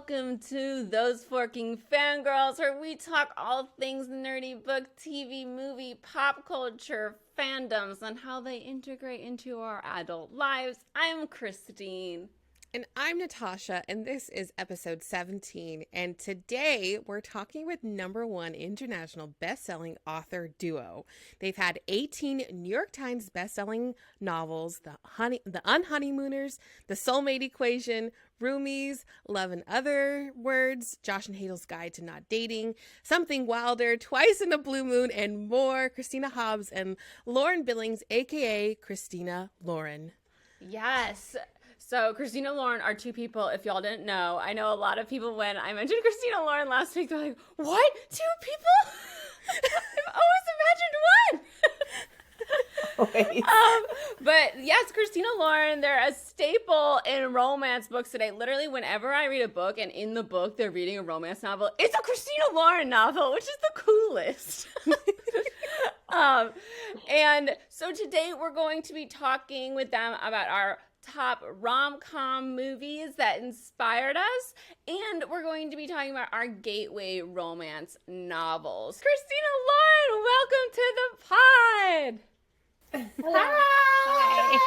welcome to Those Forking Fangirls, where we talk all things nerdy book, TV, movie, pop culture, fandoms, and how they integrate into our adult lives. I'm Christine. And I'm Natasha, and this is episode 17. And today we're talking with #1 international best-selling author duo. They've had 18 New York Times best-selling novels, The Unhoneymooners, The Soulmate Equation, Roomies, Love and Other Words, Josh and Hazel's Guide to Not Dating, Something Wilder, Twice in a Blue Moon, and more. Christina Hobbs and Lauren Billings, aka Christina Lauren. Yes. So Christina Lauren are two people, if y'all didn't know. I know a lot of people, when I mentioned Christina Lauren last week, they're like, what? Two people? I've always imagined one. But yes, Christina Lauren, they're a staple in romance books today. Literally, whenever I read a book and in the book they're reading a romance novel, it's a Christina Lauren novel, which is the coolest. And so today we're going to be talking with them about our top rom-com movies that inspired us, and we're going to be talking about our gateway romance novels. Christina Lauren, welcome to the pod. Hi.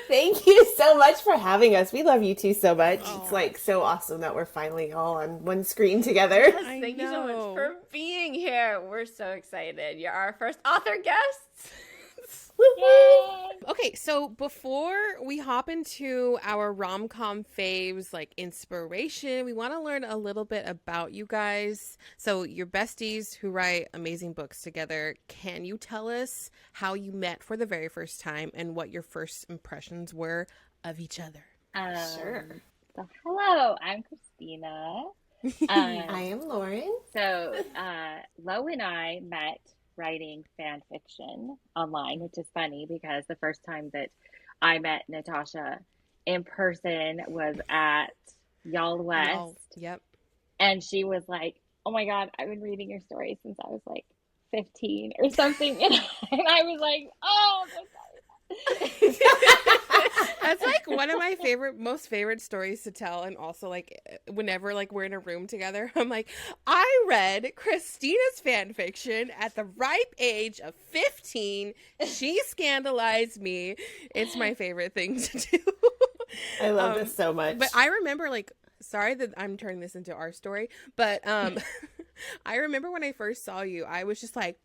Thank you so much for having us. We love you two so much. Oh. It's like so awesome that we're finally all on one screen together. Yes, thank you so much for being here. We're so excited. You're our first author guests. Okay, so before we hop into our rom-com faves, like inspiration, we want to learn a little bit about you guys. So you're besties who write amazing books together. Can you tell us how you met for the very first time and what your first impressions were of each other? Sure. So hello, I'm Christina. I am Lauren. So Lo and I met writing fan fiction online, which is funny because the first time that I met Natasha in person was at Y'all West. Oh, yep. And she was like, oh my God, I've been reading your story since I was like 15 or something. And I was like, oh, I'm so sorry. That's like one of my most favorite stories to tell. And also like whenever like we're in a room together, I'm like, I read Christina's fan fiction at the ripe age of 15. She scandalized me. It's my favorite thing to do. I love this so much. But I remember like, sorry that I'm turning this into our story, but I remember when I first saw you, I was just like,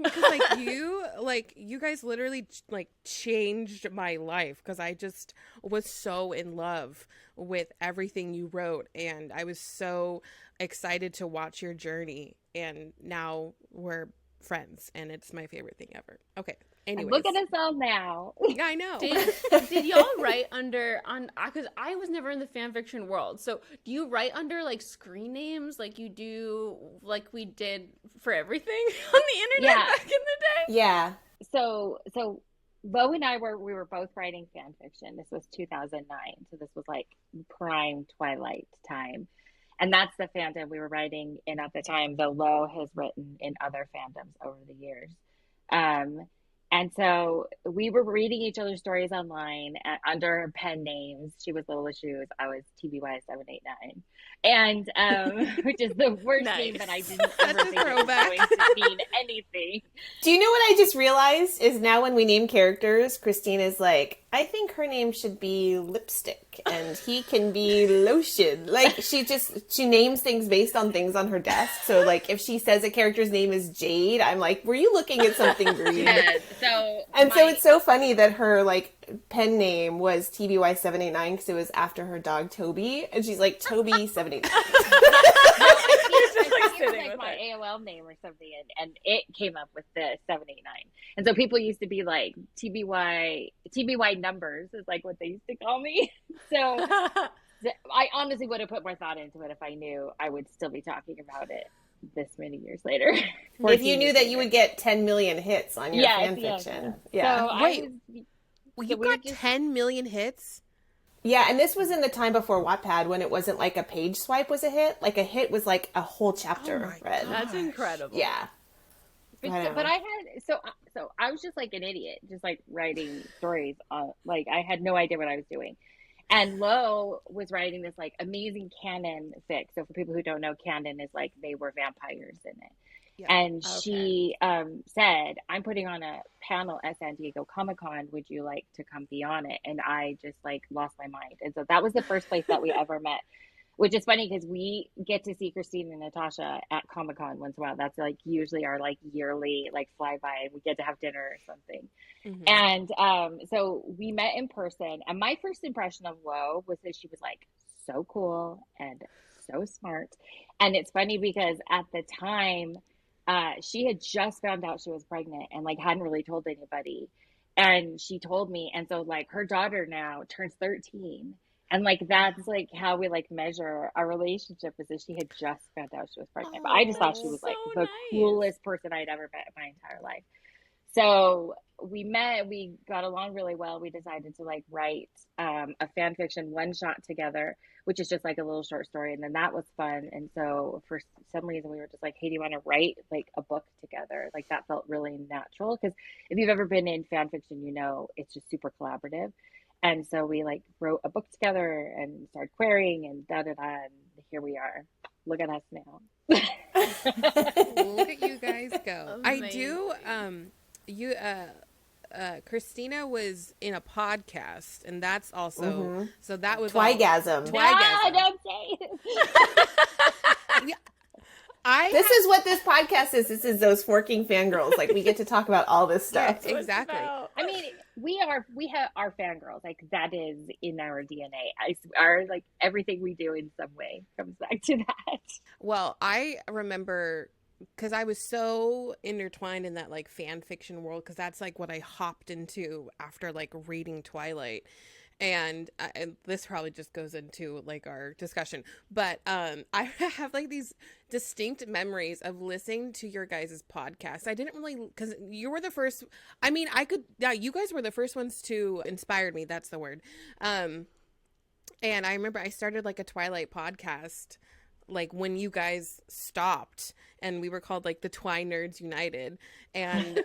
because you guys literally like changed my life, because I just was so in love with everything you wrote, and I was so excited to watch your journey, and now we're friends, and it's my favorite thing ever. Okay. Anyways. Look at us all now. Yeah, I know. Did y'all write because I was never in the fan fiction world. So do you write under like screen names like you do, like we did for everything on the internet back in the day? Yeah. So Lo and I we were both writing fan fiction. This was 2009. So this was like prime Twilight time. And that's the fandom we were writing in at the time, though Lo has written in other fandoms over the years. And so we were reading each other's stories online under pen names. She was Lola Shoes. I was TBY789. And which is the worst name that I didn't ever think it was going to mean anything. Do you know what I just realized is now when we name characters, Christina's like, I think her name should be Lipstick and he can be Lotion. Like she names things based on things on her desk. So like if she says a character's name is Jade, I'm like, were you looking at something green? Yes, so it's so funny that her like pen name was TBY789 because it was after her dog Toby, and she's like Toby 789. It was like my AOL name or something, and it came up with the 789. And so people used to be like TBY numbers is like what they used to call me. So I honestly would have put more thought into it if I knew I would still be talking about it this many years later. If you knew that you would get 10 million hits on your fan fiction. Yeah. So wait, you got 10 million hits? Yeah, and this was in the time before Wattpad when it wasn't like a page swipe was a hit. Like a hit was like a whole chapter read. That's incredible. Yeah. But I had so I was just like an idiot, just like writing stories. Like I had no idea what I was doing, And Lo was writing this like amazing canon fic. So for people who don't know, canon is like they were vampires in it. Yeah. And she said, I'm putting on a panel at San Diego Comic-Con. Would you like to come be on it? And I just like lost my mind. And so that was the first place that we ever met, which is funny because we get to see Christina and Natasha at Comic-Con once in a while. That's like usually our like yearly like flyby. We get to have dinner or something. Mm-hmm. And so we met in person. And my first impression of Lo was that she was like so cool and so smart. And it's funny because at the time, she had just found out she was pregnant and like hadn't really told anybody. And she told me. And so like her daughter now turns 13. And like that's like how we like measure our relationship, is that she had just found out she was pregnant. But I just thought she was like the coolest person I'd ever met in my entire life. So we met, we got along really well. We decided to like write a fan fiction one shot together, which is just like a little short story. And then that was fun. And so for some reason we were just like, hey, do you want to write like a book together? Like that felt really natural. Because if you've ever been in fan fiction, you know, it's just super collaborative. And so we like wrote a book together and started querying and and here we are. Look at us now. Look at you guys go. Amazing. I do Christina was in a podcast, and that's also so that was Twigasm. Twigasm. Don't say it. This is what this podcast is. This is Those Forking Fangirls. Like, we get to talk about all this stuff. Yeah, exactly. I mean, we have our fangirls. Like that is in our DNA. Our like everything we do in some way comes back to that. Well, I remember because I was so intertwined in that like fan fiction world, because that's like what I hopped into after like reading Twilight. And this probably just goes into like our discussion, but I have like these distinct memories of listening to your guys' podcast. I didn't really, because you were the first. I mean, you guys were the first ones to inspire me. That's the word. And I remember I started like a Twilight podcast, like when you guys stopped, and we were called like the Twi Nerds United, and.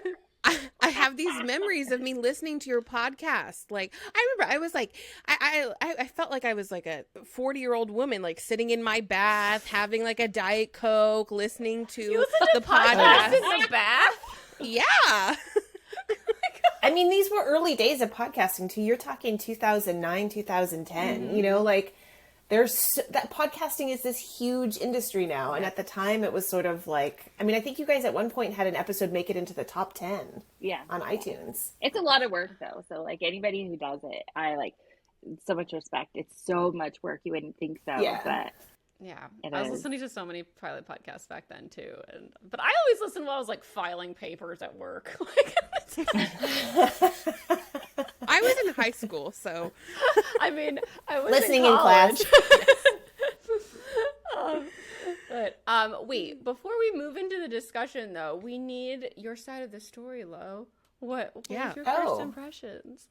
I have these memories of me listening to your podcast. Like, I remember I was like, I felt like I was like a 40-year-old woman, like sitting in my bath, having like a Diet Coke, listening to the podcast. In the bath? Yeah. I mean, these were early days of podcasting too. You're talking 2009, 2010, you know, like that podcasting is this huge industry now. And at the time it was sort of like, I mean, I think you guys at one point had an episode make it into the top 10 on iTunes. It's a lot of work though. So like anybody who does it, I like so much respect. It's so much work. You wouldn't think so. Yeah. But yeah, I was listening to so many Twilight podcasts back then too, but I always listened while I was like filing papers at work. I was in high school, so I mean, I was listening in in class. Wait, before we move into the discussion though, we need your side of the story, Lo. What was your first impressions?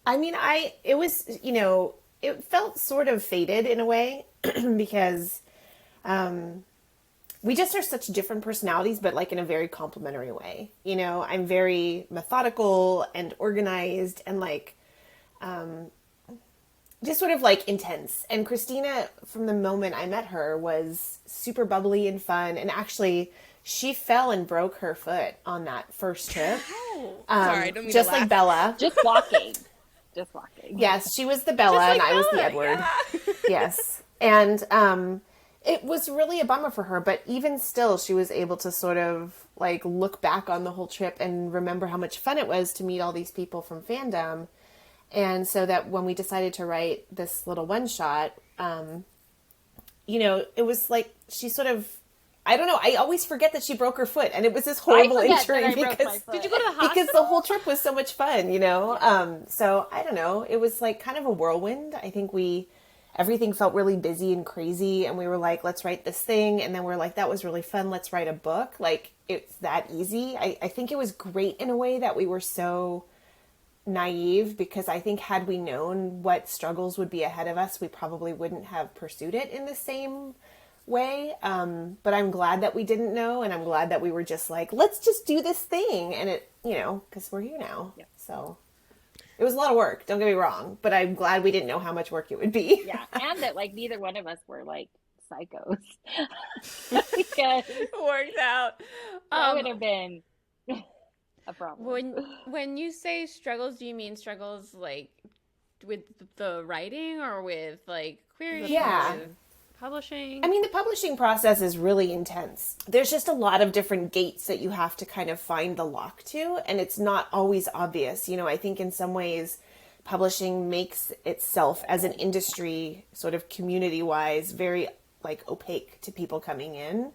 I mean, it was, you know, it felt sort of fated in a way because we just are such different personalities, but like in a very complimentary way. You know, I'm very methodical and organized and like just sort of like intense. And Christina, from the moment I met her, was super bubbly and fun. And actually, she fell and broke her foot on that first trip. Sorry, I don't mean just to like laugh. Bella. just walking. Just walking. Yes, she was the Bella and I was the Edward. Yeah. Yes. And it was really a bummer for her, but even still, she was able to sort of like look back on the whole trip and remember how much fun it was to meet all these people from fandom. And so that when we decided to write this little one shot, you know, it was like she sort of, I don't know, I always forget that she broke her foot, and it was this horrible injury because Did you go to the hospital? because the whole trip was so much fun, you know. So I don't know, it was like kind of a whirlwind. I think everything felt really busy and crazy, and we were like, let's write this thing, and then we're like, that was really fun, let's write a book. Like, it's that easy. I think it was great in a way that we were so naive, because I think had we known what struggles would be ahead of us, we probably wouldn't have pursued it in the same way. But I'm glad that we didn't know, and I'm glad that we were just like, let's just do this thing, and it, you know, because we're here now. Yep. So It was a lot of work, don't get me wrong, but I'm glad we didn't know how much work it would be. Yeah, and that like neither one of us were like psychos. Because Worked out. that would have been a problem. When you say struggles, do you mean struggles like with the writing or with like queries? Yeah. With publishing? I mean, the publishing process is really intense. There's just a lot of different gates that you have to kind of find the lock to, and it's not always obvious. You know, I think in some ways publishing makes itself as an industry sort of community-wise very like opaque to people coming in.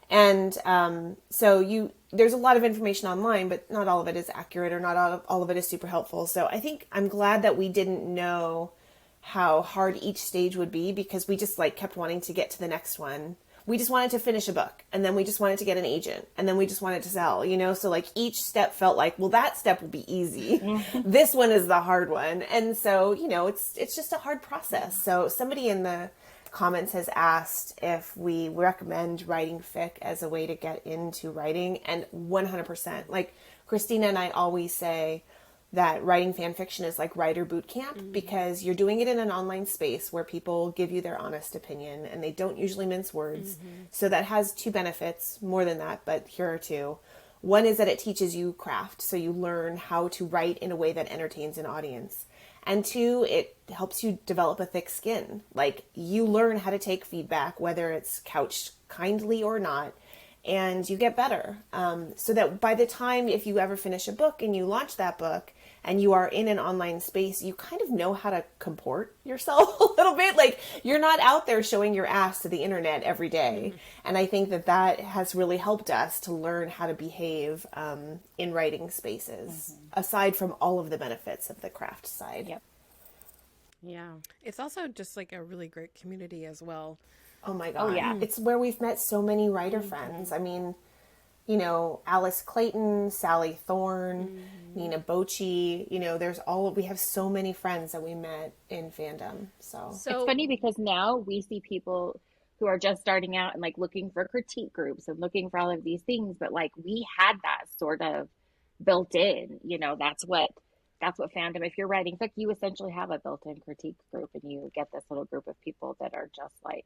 And so there's a lot of information online, but not all of it is accurate, or not all of it is super helpful. So I think I'm glad that we didn't know how hard each stage would be, because we just like kept wanting to get to the next one. We just wanted to finish a book, and then we just wanted to get an agent, and then we just wanted to sell, you know? So like each step felt like, well, that step will be easy. This one is the hard one. And so, you know, it's just a hard process. So somebody in the comments has asked if we recommend writing fic as a way to get into writing, and 100%. Like Christina and I always say that writing fan fiction is like writer boot camp, because you're doing it in an online space where people give you their honest opinion and they don't usually mince words. So that has two benefits, more than that, but here are two. One is that it teaches you craft, so you learn how to write in a way that entertains an audience. And two, it helps you develop a thick skin. Like, you learn how to take feedback, whether it's couched kindly or not, and you get better. So that by the time, if you ever finish a book and you launch that book and you are in an online space, you kind of know how to comport yourself a little bit. Like, you're not out there showing your ass to the internet every day. And I think that has really helped us to learn how to behave in writing spaces, aside from all of the benefits of the craft side. Yep. Yeah. It's also just like a really great community as well. Oh my God. Oh, yeah. It's where we've met so many writer friends. I mean, you know, Alice Clayton, Sally Thorne, Nina Bocci, you know, we have so many friends that we met in fandom. So It's funny because now we see people who are just starting out and like looking for critique groups and looking for all of these things, but like we had that sort of built in, you know, that's what fandom, if you're writing fic, you essentially have a built-in critique group, and you get this little group of people that are just like,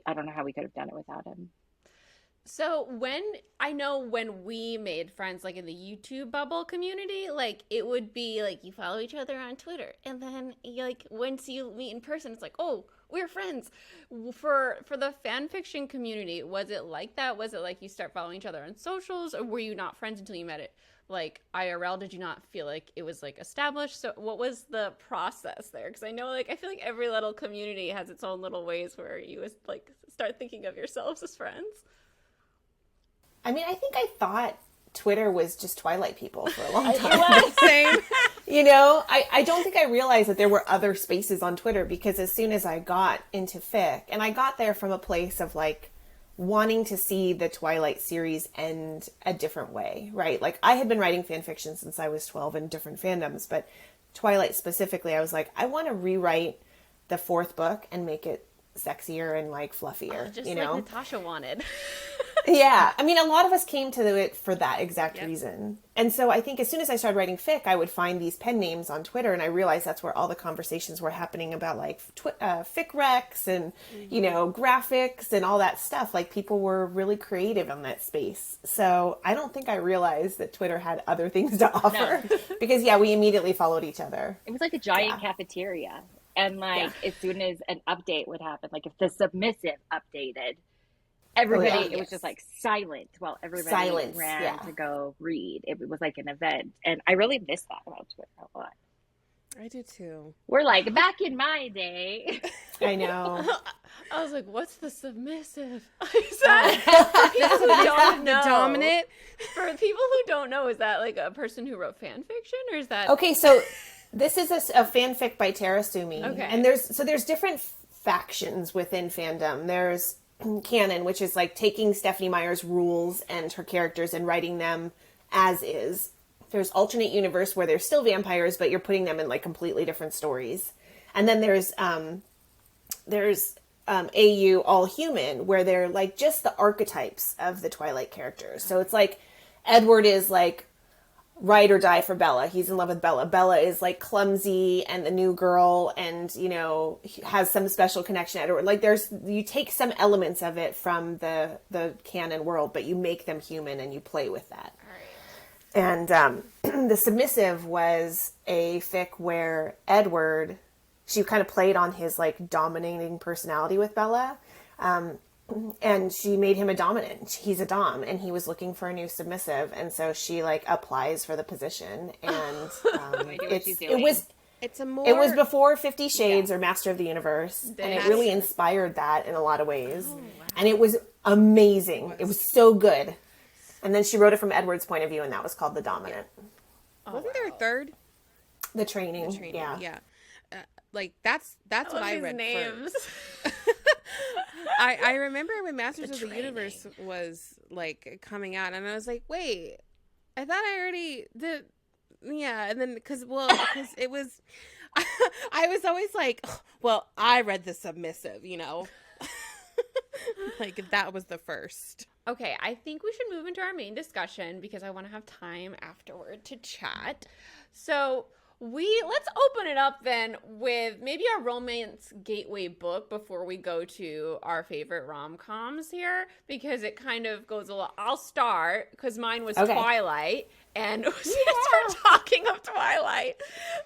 I don't know how we could have done it without him. So when we made friends, like in the YouTube bubble community, like it would be like you follow each other on Twitter, and then you, like, once you meet in person, it's like, oh, we're friends. For the fan fiction community, was it like that? Was it like you start following each other on socials, or were you not friends until you met it like IRL? Did you not feel like it was like established? So what was the process there? Because I know, like, I feel like every little community has its own little ways where you like start thinking of yourselves as friends. I mean, I think I thought Twitter was just Twilight people for a long time. Same. You know, I don't think I realized that there were other spaces on Twitter, because as soon as I got into fic, and I got there from a place of like wanting to see the Twilight series end a different way, right? Like, I had been writing fan fiction since I was 12 in different fandoms, but Twilight specifically, I was like, I want to rewrite the fourth book and make it sexier and like fluffier, Just you like know? Natasha wanted. Yeah. I mean, a lot of us came to it for that exact reason. And so I think as soon as I started writing fic, I would find these pen names on Twitter, and I realized that's where all the conversations were happening about like fic recs and, you know, graphics and all that stuff. Like, people were really creative in that space. So I don't think I realized that Twitter had other things to offer because we immediately followed each other. It was like a giant cafeteria. And like, as soon as an update would happen, like if the submissive updated, everybody, it was just like silent while everybody ran to go read. It was like an event. And I really miss that about Twitter a lot. I do too. We're like, back in my day. I know. I was like, what's the submissive? Is that for people who don't know? The dominant? For people who don't know, is that like a person who wrote fan fiction, or is that... Okay, so this is a fanfic by Tara Sumi. Okay. And there's different factions within fandom. There's canon, which is like taking Stephanie Meyer's rules and her characters and writing them as is. There's alternate universe where they're still vampires, but you're putting them in like completely different stories. And then there's AU All Human, where they're like just the archetypes of the Twilight characters. So it's like Edward is like ride or die for Bella. He's in love with Bella. Bella is like clumsy and the new girl, and has some special connection to Edward. Like you take some elements of it from the canon world, but you make them human and you play with that. All right. And the submissive was a fic where Edward, she kind of played on his like dominating personality with Bella. And she made him a dominant. He's a dom, and he was looking for a new submissive, and so she like applies for the position, and it was before 50 Shades or Master of the Universe, and it really inspired that in a lot of ways. Oh, wow. And it was amazing. It was so good. And then she wrote it from Edward's point of view, and that was called The Dominant. Oh, wasn't there a third? The training. Yeah. Like that's what I read names. I remember when Masters of the Universe was like coming out, and I was like, wait, I thought I already did. Yeah, and then because it was, I was always like, well, I read the submissive, like that was the first. Okay, I think we should move into our main discussion because I want to have time afterward to chat. So let's open it up then with maybe our romance gateway book before we go to our favorite rom-coms here, because it kind of goes a lot. I'll start because mine was Twilight, and we start talking of Twilight.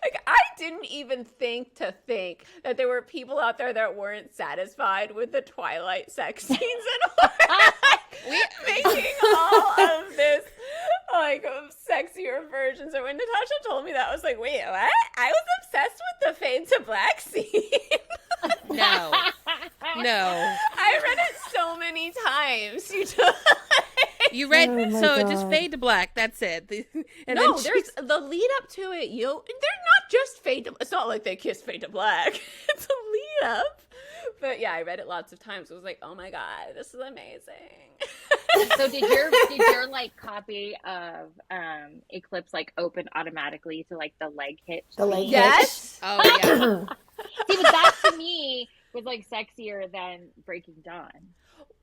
Like, I didn't even think that there were people out there that weren't satisfied with the Twilight sex scenes and making all of this like sexier versions. And when Natasha told me that, I was like, wait, what? I was obsessed with the Fade to Black scene. No. I read it so many times. You read just Fade to Black. That's it. There's the lead up to it. They're not just Fade to. It's not like they kiss Fade to Black. It's a lead up. But yeah, I read it lots of times. I was like, oh my god, this is amazing. So did your like copy of Eclipse like open automatically to like the leg hitch? The leg hitch. Yes. Oh yeah. See, but that to me was like sexier than Breaking Dawn.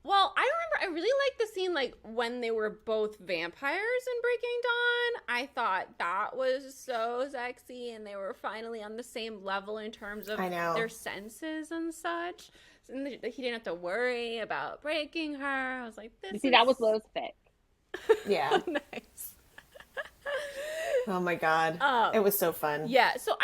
Well, I remember I really liked the scene like when they were both vampires in Breaking Dawn. I thought that was so sexy, and they were finally on the same level in terms of their senses and such. And he didn't have to worry about breaking her. I was like, that was Lowe's fic. Yeah. Nice. Oh my god. It was so fun. Yeah, so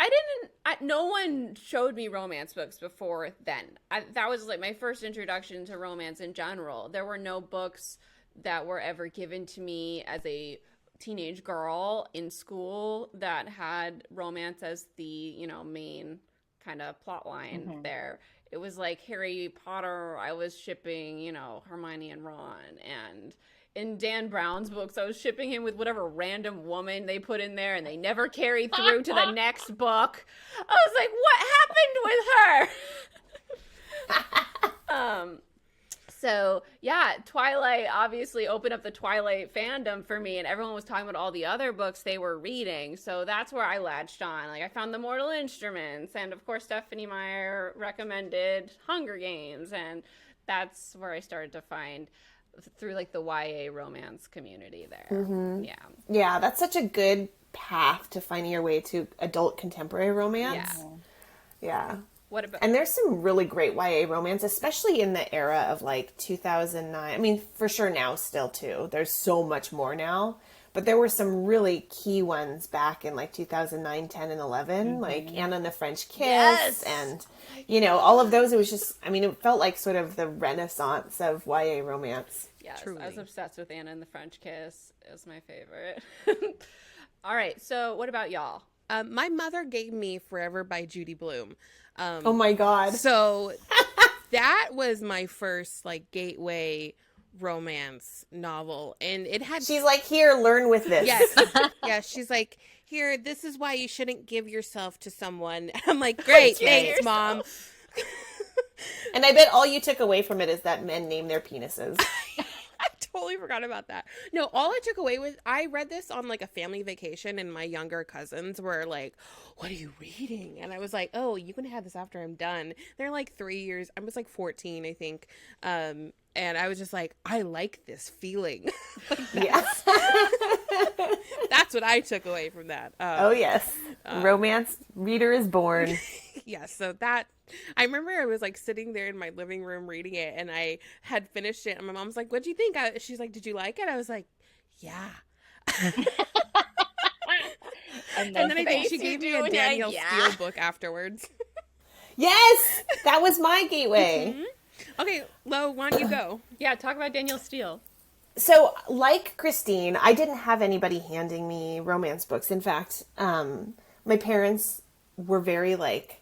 no one showed me romance books before then. That was like my first introduction to romance in general. There were no books that were ever given to me as a teenage girl in school that had romance as the, main kind of plot line there. It was like Harry Potter, I was shipping, Hermione and Ron, and in Dan Brown's books, I was shipping him with whatever random woman they put in there, and they never carried through to the next book. I was like, what happened with her? So yeah, Twilight obviously opened up the Twilight fandom for me, and everyone was talking about all the other books they were reading. So that's where I latched on. Like, I found The Mortal Instruments, and of course Stephanie Meyer recommended Hunger Games, and that's where I started to find through like the YA romance community there. Mm-hmm. Yeah, that's such a good path to finding your way to adult contemporary romance. Yeah. What about? And there's some really great YA romance, especially in the era of like 2009. I mean, for sure now still too. There's so much more now, but there were some really key ones back in like 2009, 10, and 11, like Anna and the French Kiss, and all of those. It was just, it felt like sort of the renaissance of YA romance. Yes, truly. I was obsessed with Anna and the French Kiss. It was my favorite. All right, so what about y'all? My mother gave me Forever by Judy Blume. Oh my god. So that was my first like gateway romance novel, and it had. She's like, here, learn with this. Yes, yeah. She's like, here, this is why you shouldn't give yourself to someone. I'm like, great, thanks, Mom. And I bet all you took away from it is that men name their penises. I totally forgot about that. No, all I took away was I read this on like a family vacation, and my younger cousins were like, what are you reading? And I was like, oh, you can have this after I'm done. They're like 3 years. I was like 14, I think. And I was just like, I like this feeling. Yeah. That's what I took away from that. Oh, yes. Romance reader is born. Yeah, so that, I remember I was like sitting there in my living room reading it, and I had finished it, and my mom's like, "What'd you think?" She's like, "Did you like it?" I was like, "Yeah." And then I think she gave me a Danielle Steele book afterwards. Yes! That was my gateway. Mm-hmm. Okay, Lo, why don't you go? Yeah, talk about Danielle Steele. So, like Christine, I didn't have anybody handing me romance books. In fact, my parents were very, like,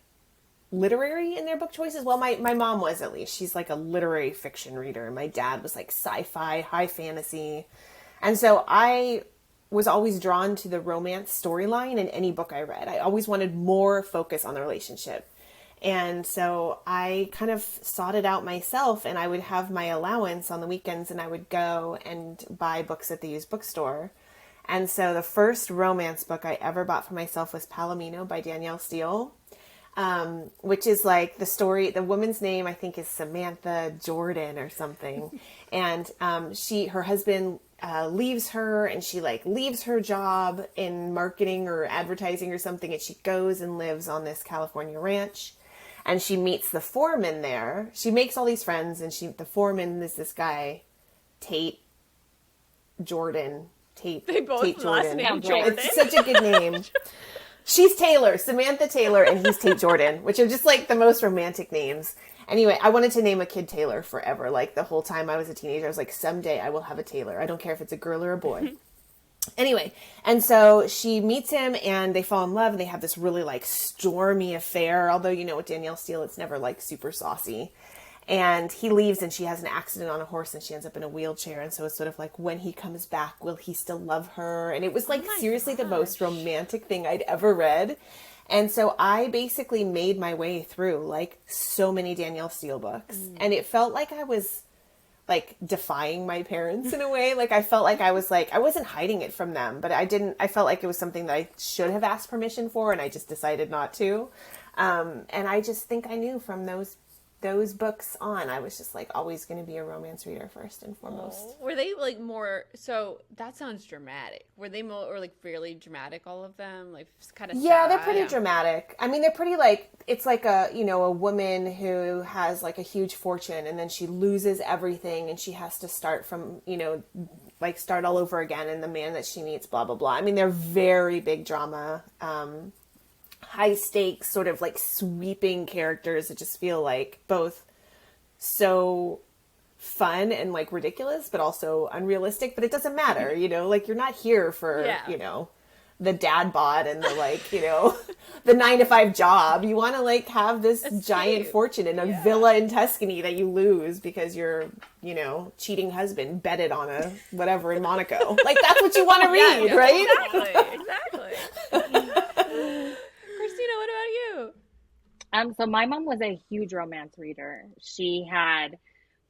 literary in their book choices. Well, my mom was, at least. She's, like, a literary fiction reader. My dad was, like, sci-fi, high fantasy. And so I was always drawn to the romance storyline in any book I read. I always wanted more focus on the relationship. And so I kind of sought it out myself, and I would have my allowance on the weekends, and I would go and buy books at the used bookstore. And so the first romance book I ever bought for myself was Palomino by Danielle Steele, which is like the story, the woman's name I think is Samantha Jordan or something. And her husband leaves her, and she like leaves her job in marketing or advertising or something, and she goes and lives on this California ranch. And she meets the foreman there. She makes all these friends, and the foreman is this guy, Tate Jordan. They both Tate last name Jordan. It's such a good name. She's Taylor, Samantha Taylor, and he's Tate Jordan, which are just like the most romantic names. Anyway, I wanted to name a kid Taylor forever. Like the whole time I was a teenager, I was like, someday I will have a Taylor. I don't care if it's a girl or a boy. Anyway, and so she meets him, and they fall in love, and they have this really, like, stormy affair, although, you know, with Danielle Steele, it's never, like, super saucy. And he leaves, and she has an accident on a horse, and she ends up in a wheelchair, and so it's sort of like, when he comes back, will he still love her? And it was, like, seriously the most romantic thing I'd ever read. And so I basically made my way through, like, so many Danielle Steele books, and it felt like I was like defying my parents in a way. Like I felt like I wasn't hiding it from them, but I felt like it was something that I should have asked permission for, and I just decided not to. And I just think I knew from those books on, I was just like always going to be a romance reader first and foremost. Were they like more, so that sounds dramatic. Were they more, or like fairly dramatic, all of them? Like kind of Yeah, they're pretty dramatic. I mean, they're pretty like, it's like a woman who has like a huge fortune, and then she loses everything, and she has to start from, like start all over again, and the man that she meets, blah, blah, blah. I mean, they're very big drama, high stakes, sort of like sweeping characters that just feel like both so fun and like ridiculous, but also unrealistic. But it doesn't matter, like you're not here for, the dad bod and the like, the 9-to-5 job. You want to like have this giant fortune in a villa in Tuscany that you lose because your, cheating husband betted on a whatever in Monaco. Like that's what you want to read, right? Exactly. Christina, what about you? So my mom was a huge romance reader. She had,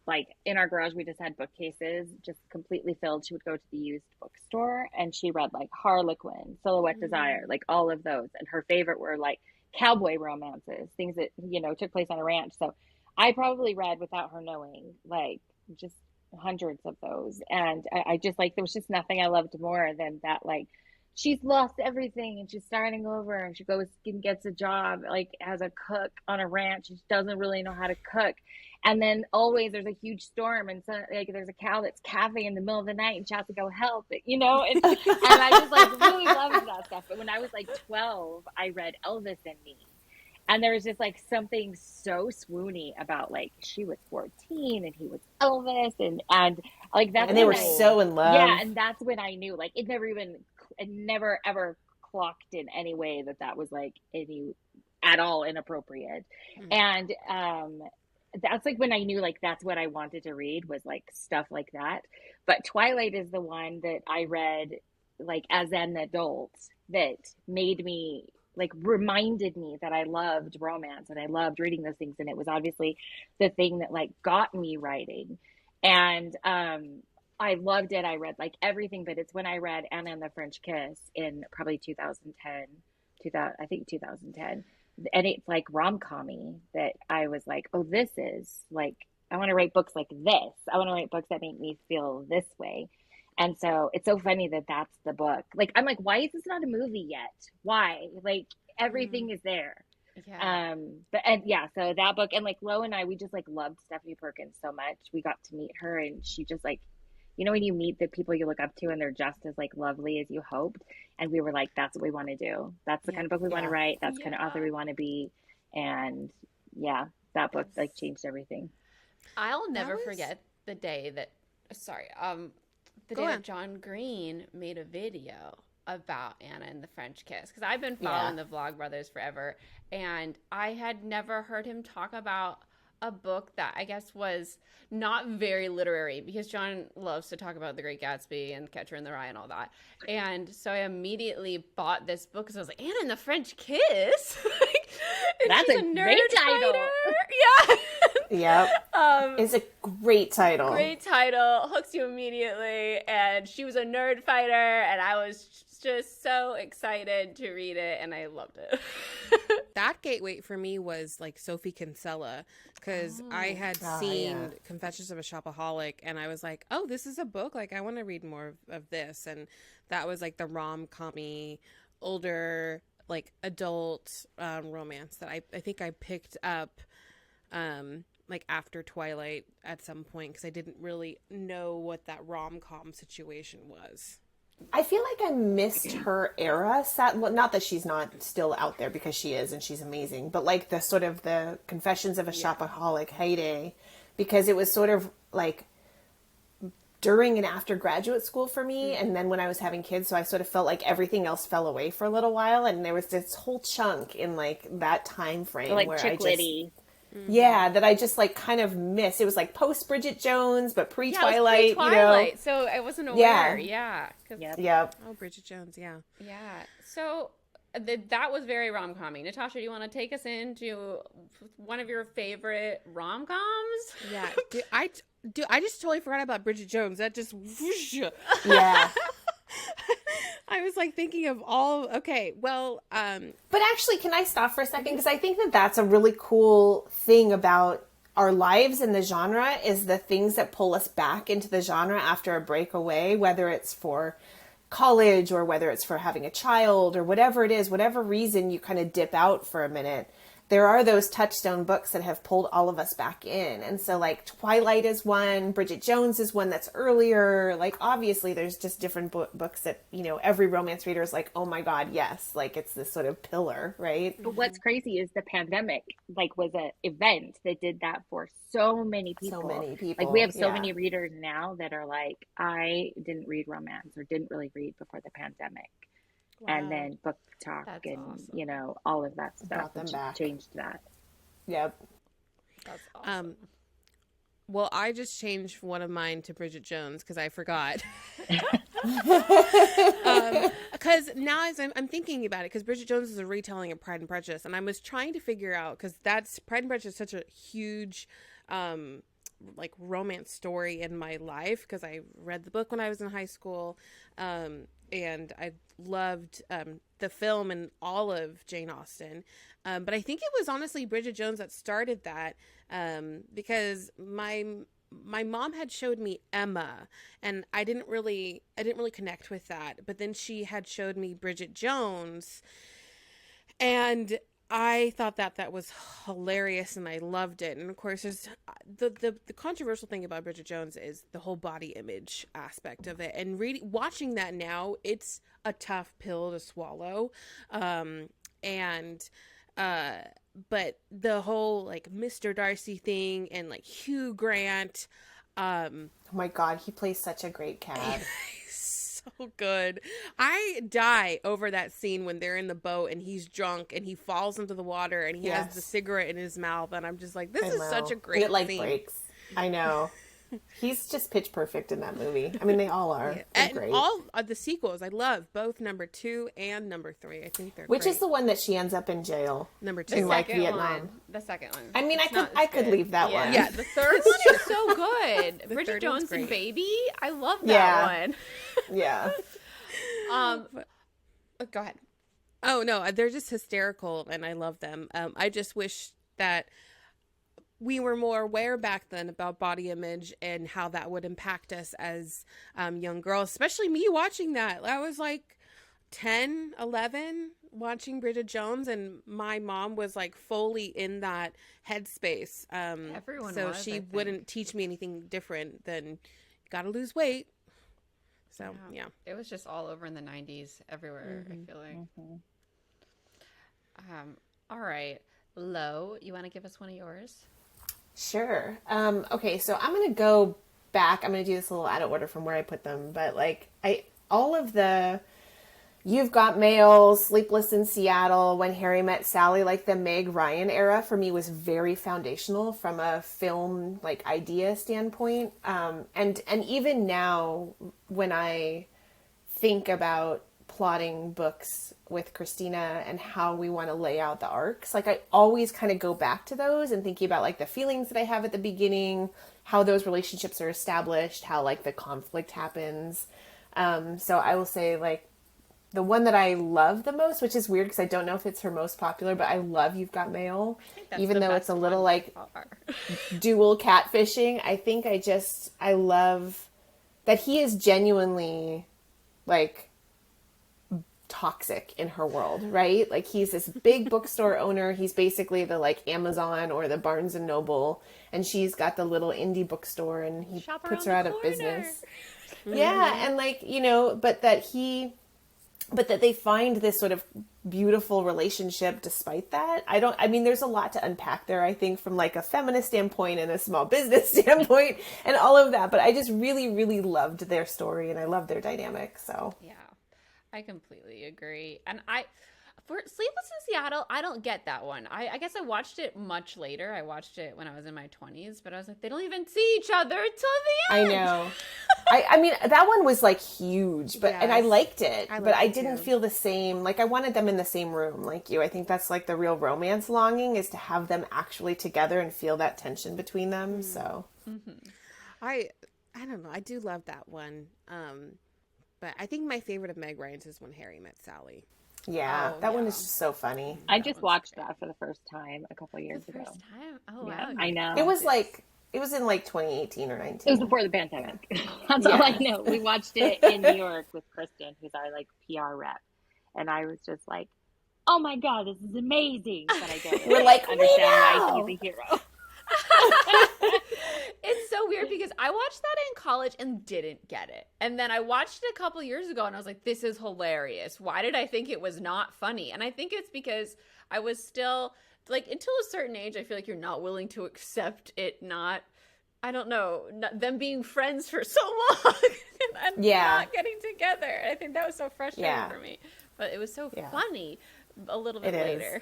like, in our garage, we just had bookcases just completely filled. She would go to the used bookstore, and she read, like, Harlequin, Silhouette Desire, like, all of those. And her favorite were, like, cowboy romances, things that, took place on a ranch. So I probably read, without her knowing, like, just hundreds of those. And I just, like, there was just nothing I loved more than that, like, she's lost everything and she's starting over, and she goes and gets a job like as a cook on a ranch. She doesn't really know how to cook, and then always there's a huge storm, and so like there's a cow that's calving in the middle of the night, and she has to go help it, and I just like really loved that stuff. But when I was like 12, I read Elvis and Me, and there was just like something so swoony about like she was 14 and he was Elvis, and like that's and they were so in love. Yeah, and that's when I knew, like, it never ever clocked in any way that was like any at all inappropriate. And that's like when I knew like that's what I wanted to read, was like stuff like that. But Twilight is the one that I read like as an adult that made me, like, reminded me that I loved romance and I loved reading those things, and it was obviously the thing that like got me writing. And I loved it. I read like everything, but it's when I read Anna and the French Kiss in probably 2010, and it's like rom-com-y, that I was like, oh, this is like, I want to write books like this. I want to write books that make me feel this way. And so it's so funny that that's the book. Like, I'm like, why is this not a movie yet? Why? Like, everything is there. Yeah. But and yeah, so that book, and like Lo and I, we just like loved Stephanie Perkins so much. We got to meet her, and she just like, when you meet the people you look up to and they're just as like lovely as you hoped. And we were like, that's what we want to do. That's the kind of book we want to write. That's the kind of author we want to be. And yeah, that book like changed everything. I'll never forget the day that, sorry, the day that John Green made a video about Anna and the French Kiss, because I've been following the Vlogbrothers forever, and I had never heard him talk about a book that I guess was not very literary, because John loves to talk about The Great Gatsby and Catcher in the Rye and all that. And so I immediately bought this book because I was like, Anna and the French Kiss? That's a great title. Yeah. Yep. It's a great title. Great title. Hooks you immediately. And she was a nerd fighter, and I was just so excited to read it, and I loved it. That gateway for me was like Sophie Kinsella, because I had seen Confessions of a Shopaholic, and I was like, oh, this is a book, like I want to read more of this. And that was like the rom-com-y, older, like adult romance that I think I picked up like after Twilight at some point, because I didn't really know what that rom-com situation was. I feel like I missed her era. Well, not that she's not still out there, because she is, and she's amazing, but like the sort of the Confessions of a Shopaholic heyday, because it was sort of like during and after graduate school for me, and then when I was having kids, so I sort of felt like everything else fell away for a little while, and there was this whole chunk in like that time frame Like where Chick Litty. that I just like kind of missed. It was like post Bridget Jones, but pre-Twilight, pre-Twilight, so I wasn't aware. Yep. Oh, Bridget Jones, yeah. So that was very rom-com-y. Natasha, do you want to take us into one of your favorite rom-coms? Yeah. I just totally forgot about Bridget Jones. That just whoosh. Yeah. I was like thinking of all. Okay, well, but actually, can I stop for a second? Because I think that that's a really cool thing about our lives in the genre, is the things that pull us back into the genre after a breakaway, whether it's for college or whether it's for having a child or whatever it is, whatever reason you kind of dip out for a minute. There are those touchstone books that have pulled all of us back in. And so like Twilight is one, Bridget Jones is one that's earlier. Like obviously there's just different books that, every romance reader is like, oh my God, yes. Like it's this sort of pillar, right? But what's crazy is the pandemic like was an event that did that for so many people. Like we have so many readers now that are like, I didn't read romance or didn't really read before the pandemic. Wow. And then book talk and awesome. All of that stuff changed that. Yep. That's awesome. Well, I just changed one of mine to Bridget Jones because I forgot. Because now as I'm thinking about it, because Bridget Jones is a retelling of Pride and Prejudice, and I was trying to figure out, because that's Pride and Prejudice is such a huge like romance story in my life, because I read the book when I was in high school, and I loved the film and all of Jane Austen. But I think it was honestly Bridget Jones that started that, because my mom had showed me Emma, and I didn't really connect with that. But then she had showed me Bridget Jones, and I thought that was hilarious, and I loved it. And of course, there's the controversial thing about Bridget Jones is the whole body image aspect of it. And watching that now, it's a tough pill to swallow. But the whole like Mr. Darcy thing and like Hugh Grant. Oh my God, he plays such a great cad. So good. I die over that scene when they're in the boat and he's drunk and he falls into the water and he has the cigarette in his mouth, and I'm just like, this is such a great scene. Breaks. I know. He's just pitch perfect in that movie. I mean, they all are. Yeah. And great. all of the sequels, I love both number 2 and number 3. I think they're Which great. is the one that she ends up in jail? Number 2. In like Vietnam. The second one. I mean, I could leave that one. Yeah, the third one is so good. Bridget Jones and Baby. I love that one. Yeah. Go ahead. Oh no, they're just hysterical, and I love them. I just wish that we were more aware back then about body image and how that would impact us as young girls, especially me watching that. I was like 10, 11 watching Bridget Jones, and my mom was like fully in that headspace. Everyone so was, she I think. wouldn't teach me anything different than you gotta lose weight. So, yeah. It was just all over in the 90s, everywhere, I feel like. All right. Lo, you want to give us one of yours? Sure. Okay, so I'm going to go back. I'm going to do this a little out of order from where I put them. But, like, all of the You've Got Mail, Sleepless in Seattle, When Harry Met Sally, like the Meg Ryan era for me was very foundational from a film like idea standpoint. And even now when I think about plotting books with Christina and how we want to lay out the arcs, like I always kind of go back to those and thinking about like the feelings that I have at the beginning, how those relationships are established, how like the conflict happens. So I will say like, the one that I love the most, which is weird because I don't know if it's her most popular, but I love You've Got Mail, even though it's a little like dual catfishing. I think I love that he is genuinely like toxic in her world, right? Like he's this big bookstore owner. He's basically the like Amazon or the Barnes and Noble, and she's got the little indie bookstore, and he puts her out of business. Yeah, and like, you know, but that they find this sort of beautiful relationship despite that. I mean, there's a lot to unpack there, I think, from like a feminist standpoint and a small business standpoint and all of that. But I just really, really loved their story and I loved their dynamic. So yeah, I completely agree. And for Sleepless in Seattle, I don't get that one. I guess I watched it much later. I watched it when I was in my 20s, but I was like, they don't even see each other till the end. I know. I mean, that one was like huge, but and I liked it, but I didn't feel the same. Like I wanted them in the same room, like you. I think that's like the real romance longing, is to have them actually together and feel that tension between them. So, I don't know. I do love that one, but I think my favorite of Meg Ryan's is When Harry Met Sally. Yeah, that one is just so funny. I just watched that for the first time a couple of years ago. First time? Oh, yeah, wow. I know. It was in like 2018 or 19. It was before the pandemic. That's all I know. We watched it in New York with Kristen, who's our like PR rep. And I was just like, oh my God, this is amazing. But I don't We're like, understand why he's a hero. It's so weird because I watched that in college and didn't get it. And then I watched it a couple years ago and I was like, this is hilarious. Why did I think it was not funny? And I think it's because I was still like, until a certain age, I feel like you're not willing to accept it not, I don't know, them being friends for so long and not getting together. I think that was so frustrating for me. But it was so funny a little bit later.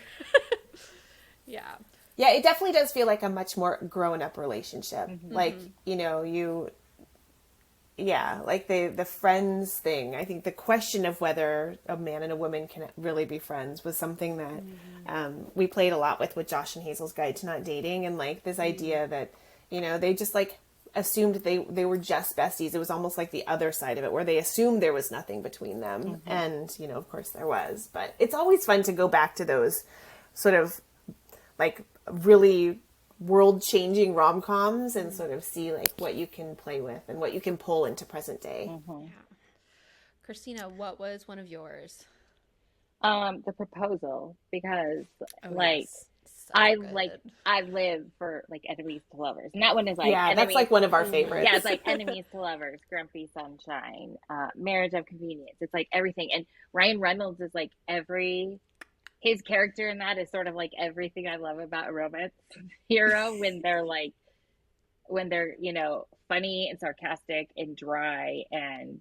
Yeah. Yeah, it definitely does feel like a much more grown-up relationship. Like, you know, like the friends thing. I think the question of whether a man and a woman can really be friends was something that we played a lot with Josh and Hazel's Guide to Not Dating. And like this idea that, you know, they just like assumed they were just besties. It was almost like the other side of it where they assumed there was nothing between them. And, you know, of course there was. But it's always fun to go back to those sort of like really world-changing rom-coms and sort of see like what you can play with and what you can pull into present day. Yeah. Christina, what was one of yours? The Proposal, because So I good. I live for like enemies to lovers, and that one is like that's like one of our favorites. Yeah, it's like enemies to lovers, Grumpy Sunshine, Marriage of Convenience. It's like everything, and Ryan Reynolds is like his character in that is sort of like everything I love about a romance hero when they're, you know, funny and sarcastic and dry. And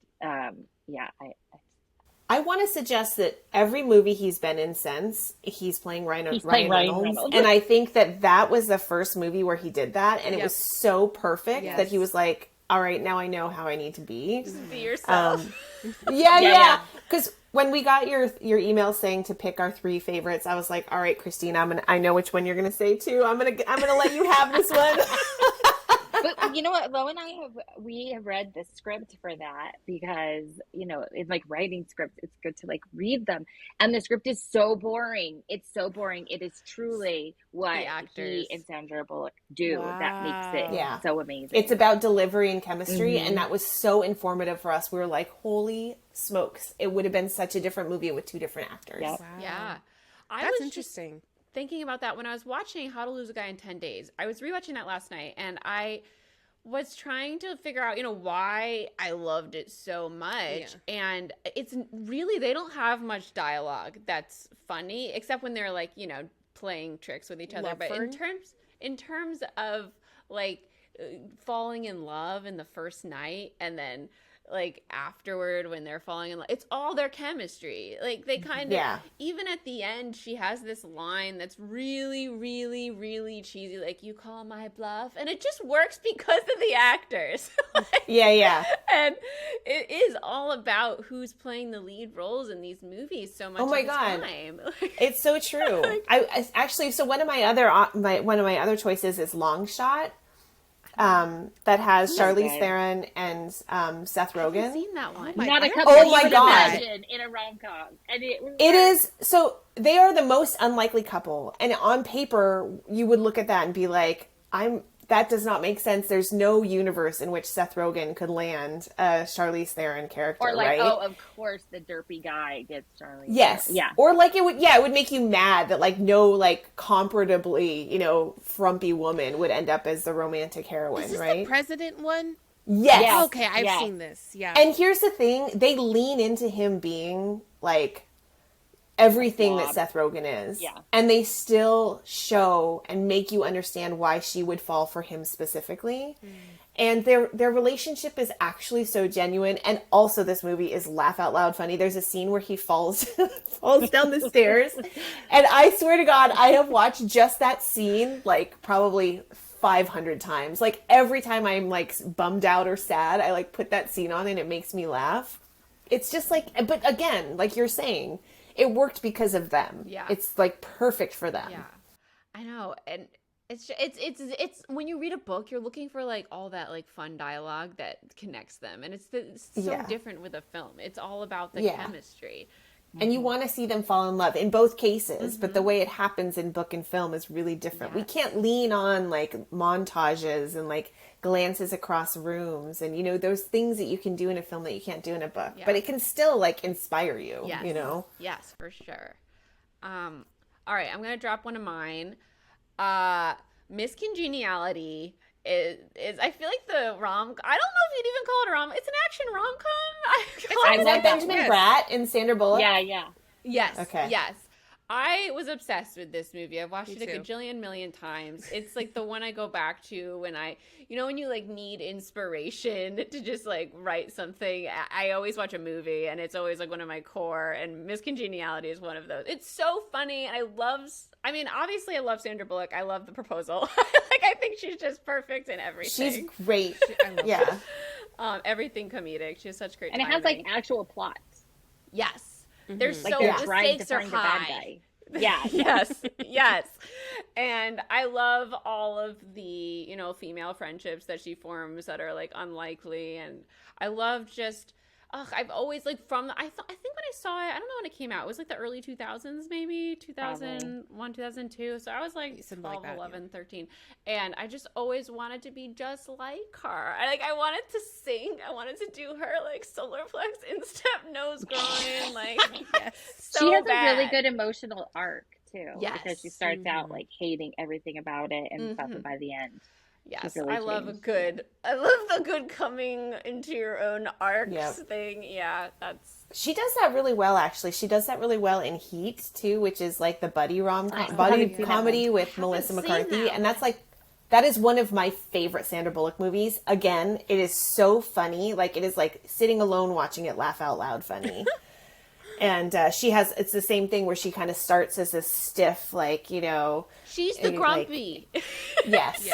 I want to suggest that every movie he's been in since, he's playing Ryan Reynolds. And I think that was the first movie where he did that. And it was so perfect that he was like, all right, now I know how I need to be. Just be yourself. Yeah. Because when we got your email saying to pick our 3 favorites, I was like, all right, Christina, I know which one you're going to say too. I'm going to let you have this one. But you know what, Lo and I we have read the script for that because, in like writing scripts, it's good to like read them. And the script is so boring. It's so boring. It is truly what The actors. he and Sandra Bullock do that makes it Yeah. so amazing. It's about delivery and chemistry, and that was so informative for us. We were like, holy smokes. It would have been such a different movie with two different actors. Yep. Wow. Yeah. I That's was interesting. just thinking about that when I was watching How to Lose a Guy in 10 Days. I was rewatching that last night, and I was trying to figure out, why I loved it so much. Yeah. And it's really, they don't have much dialogue that's funny, except when they're like, playing tricks with each other. But in terms of like falling in love in the first night and then like afterward when they're falling in love, it's all their chemistry. Like they kind of, even at the end, she has this line that's really, really, really cheesy, like, you call my bluff, and it just works because of the actors. Yeah. And it is all about who's playing the lead roles in these movies so much. Oh my of the God. time. It's so true. I actually, so one of my other choices is Long Shot. That has Charlize Theron and Seth Rogen. I've seen that one. Not a couple Oh you my would God. imagine in a rom-com. And It is, so they are the most unlikely couple. And on paper, you would look at that and be like, that does not make sense. There's no universe in which Seth Rogen could land a Charlize Theron character, or like, right? oh, of course the derpy guy gets Charlize. Yes. Yeah. Or like it would make you mad that like no like comparably, frumpy woman would end up as the romantic heroine, Is this right? the president one? Yes. Yes. Okay, I've Yes. seen this. Yeah. And here's the thing, they lean into him being like everything that Seth Rogen is. Yeah. And they still show and make you understand why she would fall for him specifically. And their relationship is actually so genuine. And also this movie is laugh out loud funny. There's a scene where he falls down the stairs. And I swear to God, I have watched just that scene like probably 500 times. Like every time I'm like bummed out or sad, I like put that scene on and it makes me laugh. It's just like, but again, like you're saying, it worked because of them. Yeah. It's like perfect for them. Yeah, I know. And it's when you read a book, you're looking for like all that like fun dialogue that connects them. And it's so different with a film. It's all about the chemistry. And you want to see them fall in love in both cases, but the way it happens in book and film is really different. We can't lean on like montages and like glances across rooms and, those things that you can do in a film that you can't do in a book, but it can still like inspire you, Yes, for sure. All right, I'm going to drop one of mine. Miss Congeniality is I feel like the I don't know if you'd even call it a rom. It's an action rom-com. Is that Benjamin Bratt and Sandra Bullock? Yeah. Yes. Okay. Yes. I was obsessed with this movie. I've watched Me it a too. gajillion million times. It's like the one I go back to when when you like need inspiration to just like write something. I always watch a movie and it's always like one of my core, and Miss Congeniality is one of those. It's so funny. Obviously I love Sandra Bullock. I love The Proposal. I think she's just perfect in everything. She's great. I love Yeah. Everything comedic. She has such great And it has like timing. actual plots. Yes. There's Like so they're the trying to stakes are find the bad high. guy. Yeah. Yes. And I love all of the, female friendships that she forms that are like unlikely. And I love just, I've always like I think when I saw it, I don't know when it came out. It was like the early 2000s, maybe 2001, 2002. So I was like 12, 11, 13. And I just always wanted to be just like her. I wanted to sing. I wanted to do her like solar flex instep nose grind. Like, so she has bad. a really good emotional arc too. Yes. Because she starts out like hating everything about it and stuff, and by the end. Yes, really I love changed. I love the good coming into your own arcs Yep. thing. Yeah, that's She does that really well, actually. She does that really well in Heat, too, which is like the buddy comedy with Melissa McCarthy. that And that is one of my favorite Sandra Bullock movies. Again, it is so funny. Like, it is like sitting alone watching it laugh out loud funny. And it's the same thing where she kind of starts as this stiff, like, she's the grumpy. Yes.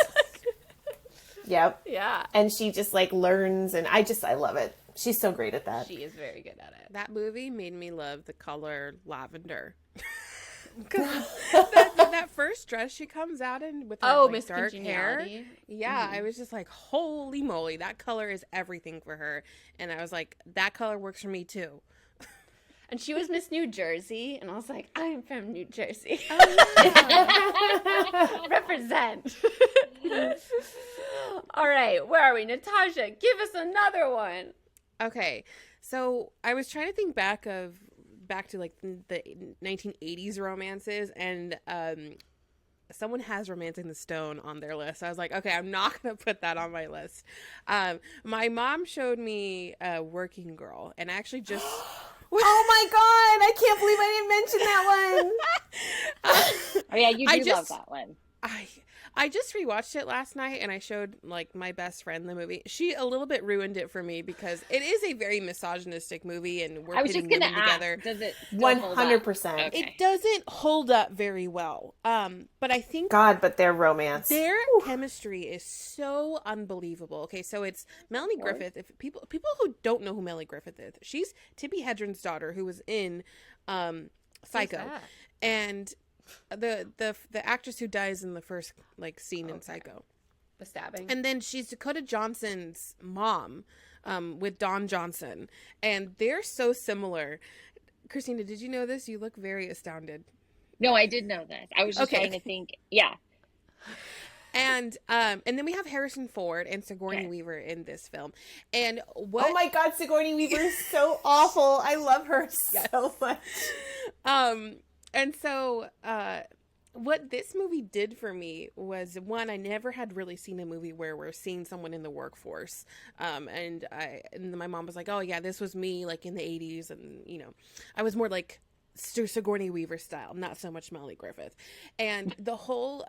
Yep. Yeah, And she just like learns, and I love it. She's so great at that. she is very good at it. That movie made me love the color lavender. Because that that first dress she comes out in with her Oh, like, Miss dark hair. Congeniality. Yeah, I was just like, holy moly, that color is everything for her. And I was like, that color works for me too. And she was Miss New Jersey, and I was like, I'm from New Jersey. Represent. All right, where are we? Natasha, give us another one. Okay, so I was trying to think back to like the 1980s romances, and someone has Romancing the Stone on their list. I was like, okay, I'm not gonna put that on my list. My mom showed me Working Girl, and I actually just oh my god, I can't believe I didn't mention that one. Oh yeah, you do love that one. I just rewatched it last night, and I showed like my best friend the movie. She a little bit ruined it for me because it is a very misogynistic movie, and we're pitting women together. Does it 100%? It doesn't hold up very well. But I think but their romance, their chemistry is so unbelievable. Okay, so it's Melanie Griffith. If people who don't know who Melanie Griffith is, she's Tippi Hedren's daughter, who was in Psycho, and the actress who dies in the first like scene in Psycho, the stabbing. and then she's Dakota Johnson's mom, with Don Johnson, and they're so similar. Christina, did you know this? You look very astounded. No, I did know this. I was just trying to think. Yeah. And then we have Harrison Ford and Sigourney Weaver in this film. And what? Oh my god, Sigourney Weaver is so awful. I love her so much. And so, what this movie did for me was, one, I never had really seen a movie where we're seeing someone in the workforce. And my mom was like, oh yeah, this was me like in the 80s. And, you know, I was more like Sigourney Weaver style, not so much Melanie Griffith. And the whole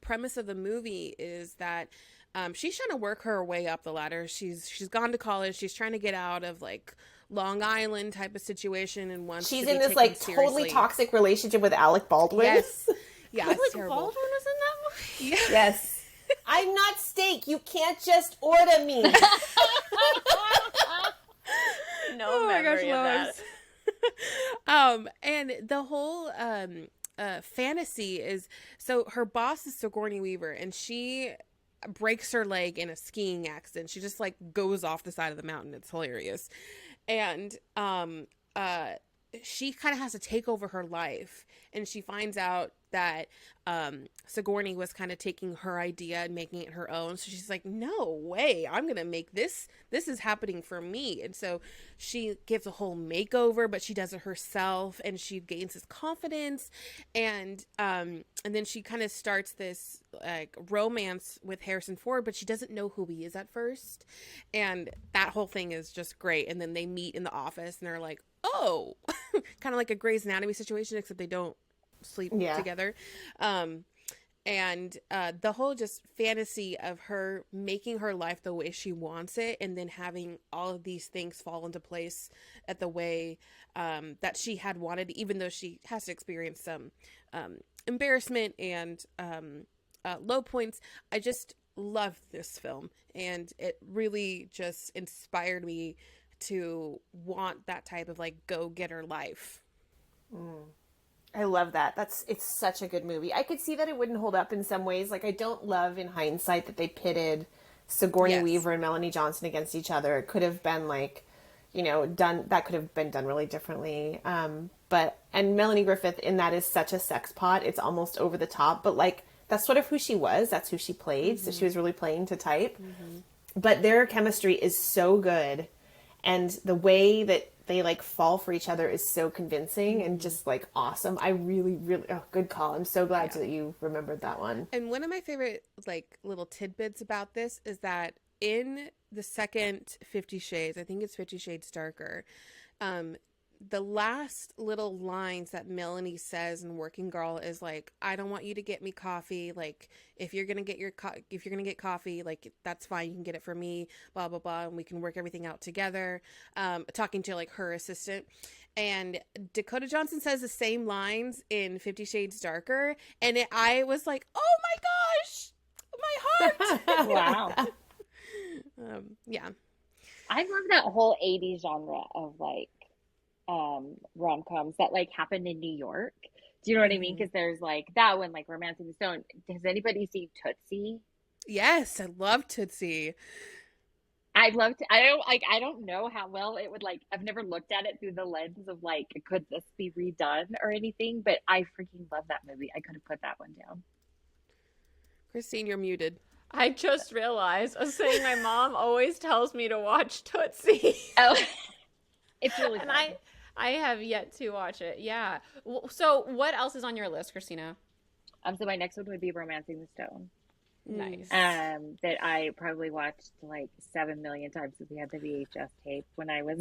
premise of the movie is that she's trying to work her way up the ladder. She's gone to college. She's trying to get out of like Long Island type of situation, and wants she's to in be this like seriously. totally toxic relationship with Alec Baldwin. Yes, yeah, Alec it's terrible. Baldwin was in that movie. Yeah. Yes. I'm not steak. You can't just order me. No memory of that. And the whole fantasy is, so her boss is Sigourney Weaver, and she breaks her leg in a skiing accident. She just like goes off the side of the mountain. It's hilarious. And she kind of has to take over her life, and she finds out that Sigourney was kind of taking her idea and making it her own. So she's like, no way, I'm gonna make this is happening for me. And so she gives a whole makeover, but she does it herself, and she gains this confidence, and then she kind of starts this like romance with Harrison Ford, but she doesn't know who he is at first, and that whole thing is just great. And then they meet in the office, and they're like, oh, kind of like a Grey's Anatomy situation, except they don't sleep together. And the whole just fantasy of her making her life the way she wants it, and then having all of these things fall into place at the way that she had wanted, even though she has to experience some embarrassment and low points. I just love this film, and it really just inspired me to want that type of like go-getter life. I love that. It's such a good movie. I could see that it wouldn't hold up in some ways. Like, I don't love in hindsight that they pitted Sigourney Weaver and Melanie Johnson against each other. It could have been like, you know, that could have been done really differently. And Melanie Griffith in that is such a sex pot. It's almost over the top, but like, that's sort of who she was. That's who she played. Mm-hmm. So she was really playing to type. Mm-hmm. But their chemistry is so good. And the way that they like fall for each other is so convincing and just like awesome. I really, good call. I'm so glad that you remembered that one. And one of my favorite like little tidbits about this is that in the second 50 Shades, I think it's 50 Shades Darker, the last little lines that Melanie says in Working Girl is like, I don't want you to get me coffee. Like, if you're going to get coffee, like, that's fine. You can get it for me, blah, blah, blah. And we can work everything out together. Talking to like her assistant. And Dakota Johnson says the same lines in 50 Shades Darker. And I was like, oh my gosh, my heart. Wow. Yeah. I love that whole 80s genre of like rom-coms that like happened in New York Do you know what I mean? Because there's like that one, like Romancing the Stone. Has anybody seen Tootsie? Yes, I love Tootsie. I'd love to. I don't know how well it would like. I've never looked at it through the lens of like, could this be redone or anything? But I freaking love that movie. I could have put that one down. Christine, you're muted. I just realized I was saying my mom always tells me to watch Tootsie. Oh, it's really fun. And I have yet to watch it. Yeah. So what else is on your list, Christina? So my next one would be Romancing the Stone. Nice. That I probably watched like 7 million times because we had the VHS tape when I was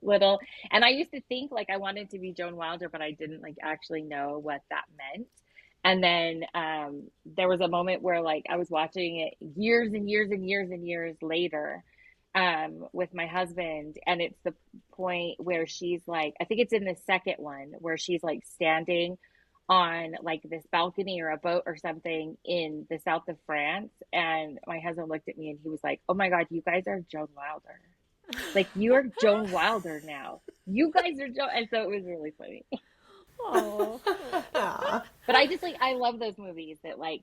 little. And I used to think like I wanted to be Joan Wilder, but I didn't like actually know what that meant. And then there was a moment where like I was watching it years and years and years and years later with my husband. And it's the point where she's like, I think it's in the second one where she's like standing on like this balcony or a boat or something in the south of France. And my husband looked at me and he was like, oh my God, you guys are Joan Wilder. Like, you're Joan Wilder now. You guys are Joan. And so it was really funny. Oh. But I just like, I love those movies that like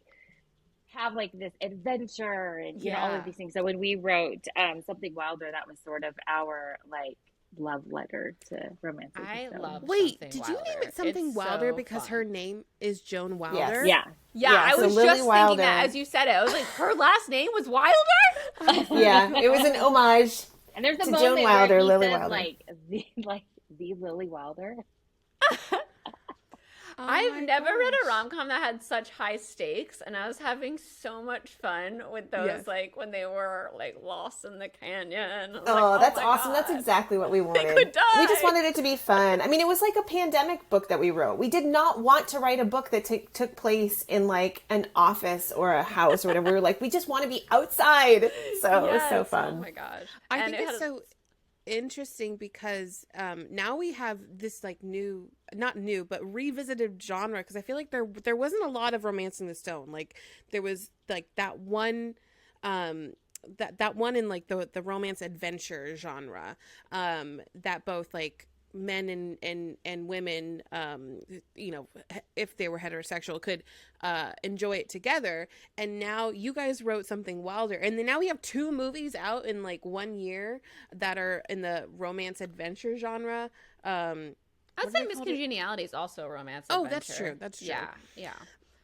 have like this adventure and, you know, all of these things. So when we wrote Something Wilder, that was sort of our like love letter to romance. I love Wait, Something did Wilder. you name it Something It's Wilder so because fun. her name is Joan Wilder? Yeah. Yeah, I so was Lily just Wilder. thinking that as you said it. I was like, her last name was Wilder? Yeah, it was an homage. And there's a To moment Joan Wilder, where he Lily says Wilder. like the Lily Wilder. Oh I've my never read a gosh. rom-com that had such high stakes, and I was having so much fun with those, Yes. like, when they were, like, lost in the canyon. I was Oh, like, that's my awesome. God. That's exactly what we wanted. could die. We just wanted it to be fun. I mean, it was like a pandemic book that we wrote. We did not want to write a book that took place in like an office or a house or whatever. We were like, we just want to be outside. So it was so Yes. fun. Oh, my gosh. I And think it it's had- so interesting because now we have this like new, not new, but revisited genre, because I feel like there wasn't a lot of Romancing the Stone. Like there was like that one that one in like the romance adventure genre that both like men and women, you know, if they were heterosexual, could enjoy it together. And now you guys wrote Something Wilder, and then now we have 2 movies out in like 1 year that are in the romance adventure genre. I'd what say do they Miss call it? Congeniality is also a romance Oh, adventure. that's true. That's true. Yeah.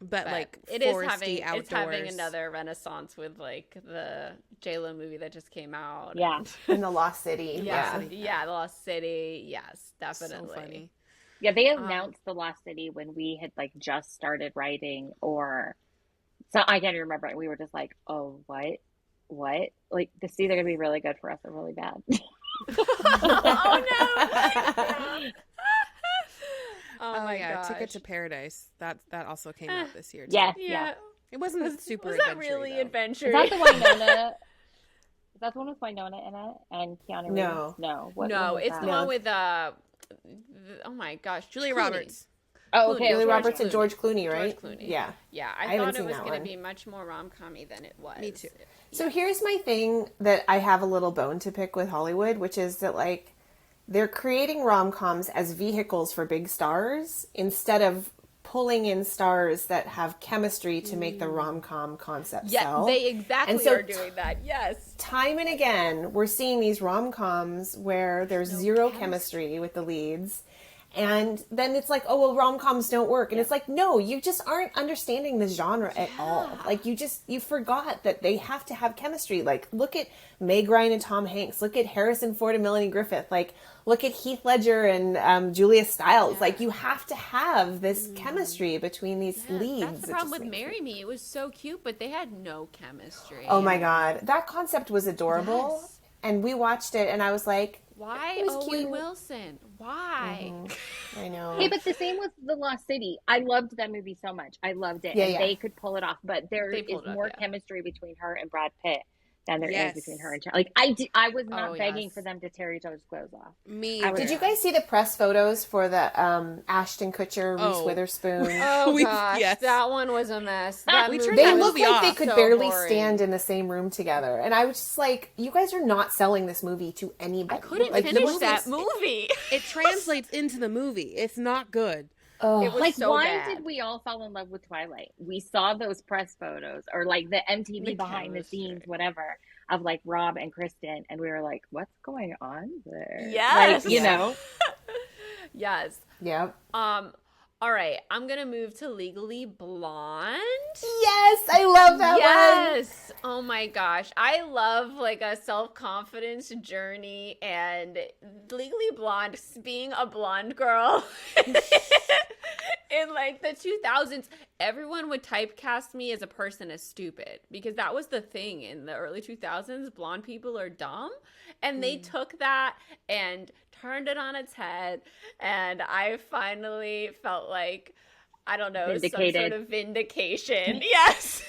But like it is foresty having it's having outdoors. another renaissance with like the J-Lo movie that just came out. Yeah. In the Lost City. Yeah. Yeah. Yeah, The Lost City. Yes, definitely. So funny. Yeah, they announced The Lost City when we had like just started writing, or so I can't even remember. We were just like, oh, what? Like this is either gonna be really good for us or really bad. Oh no. Oh my yeah, gosh. Ticket to Paradise. That also came out this year too. Yes. Yeah. It wasn't super Was that adventure-y, really though. adventure? Is that the Winona? Is that the one with Winona in it and Keanu Reeves? No. No. What No, one was it's that? the one with oh my gosh, Julia Clooney. Roberts. Oh, okay. Julie George Roberts and Clooney. George Clooney, right? George Clooney. Yeah. Yeah, I I haven't thought it seen was that going to one. be much more rom-com-y than it was. Me too. So here's my thing that I have a little bone to pick with Hollywood, which is that like they're creating rom-coms as vehicles for big stars instead of pulling in stars that have chemistry to make the rom-com concept Yeah, sell. they exactly And so are doing that. Yes. Time and again, we're seeing these rom-coms where there's zero chemistry with the leads. And then it's like, oh, well, rom-coms don't work. And it's like, no, you just aren't understanding the genre at all. Like, you forgot that they have to have chemistry. Like, look at Meg Ryan and Tom Hanks. Look at Harrison Ford and Melanie Griffith. Like, look at Heath Ledger and Julia Stiles. Yeah. Like, you have to have this chemistry between these leads. That's the It problem just with makes Marry Me. It was so cute, but they had no chemistry. Oh my God. That concept was adorable. Yes. And we watched it and I was like, Why It was Owen cute. Wilson? Why? I know. Hey, but the same with The Lost City. I loved that movie so much. I loved it. Yeah, and yeah. they could pull it off. But there They is pulled it off, more yeah. chemistry between her and Brad Pitt than there is Yes. between her and Like, I was not Oh, begging yes. for them to tear each other's clothes off. Me. I was- Did you guys see the press photos for the Ashton Kutcher, Reese Oh. Witherspoon? Oh We- gosh, yes. that one was a mess. That We movie turned They that was look movie like they off. could so barely boring. stand in the same room together. And I was just like, you guys are not selling this movie to anybody. I couldn't Like, the finish movie's- that movie. It translates into the movie. It's not good. Oh, It was Like, so why bad. did we all fall in love with Twilight? We saw those press photos or like the MTV The behind the chemistry. scenes, whatever, of like Rob and Kristen, and we were like, what's going on there? Yes. Like, you know, Yes. yep. All right. I'm gonna move to Legally Blonde. Yes, I love that one. Yes. Oh my gosh. I love like a self-confidence journey, and Legally Blonde, being a blonde girl in like the 2000s, everyone would typecast me as a person as stupid because that was the thing in the early 2000s. Blonde people are dumb, and they took that and turned it on its head, and I finally felt like, I don't know, some sort Vindicated. of vindication. Yes.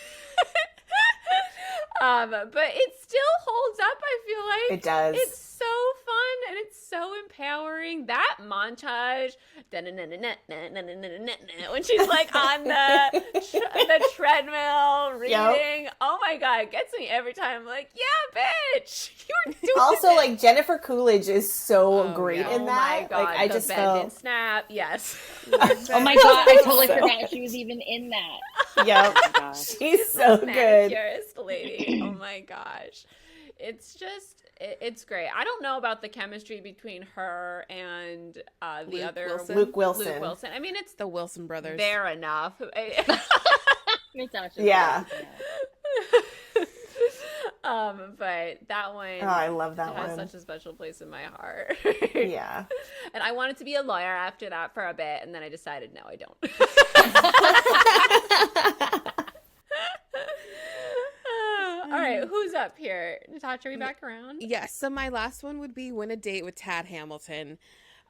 But it still holds up, I feel like. It does. It's so fun and it's so empowering. That montage, when she's like on the treadmill reading. Yep. Oh my God, it gets me every time. I'm like, yeah, bitch. You were doing Also, it. like, Jennifer Coolidge is so Oh, great yeah. in that. Oh my God, Like, I the just bend felt. and snap. Yes. oh my God, I totally So- forgot she was even in that. Yep. Oh my gosh. She's so good. Manicurist lady. Oh my gosh. It's just, it's great. I don't know about the chemistry between her and the Luke other Wilson? Luke Wilson. Luke Wilson. I mean, it's The Wilson brothers. there enough. Natasha. Yeah. But that one Oh, I love that has one. such a special place in my heart. Yeah. And I wanted to be a lawyer after that for a bit, and then I decided, no, I don't. All right, who's up here? Natasha, are we back around? Yes, so my last one would be Win a Date with Tad Hamilton.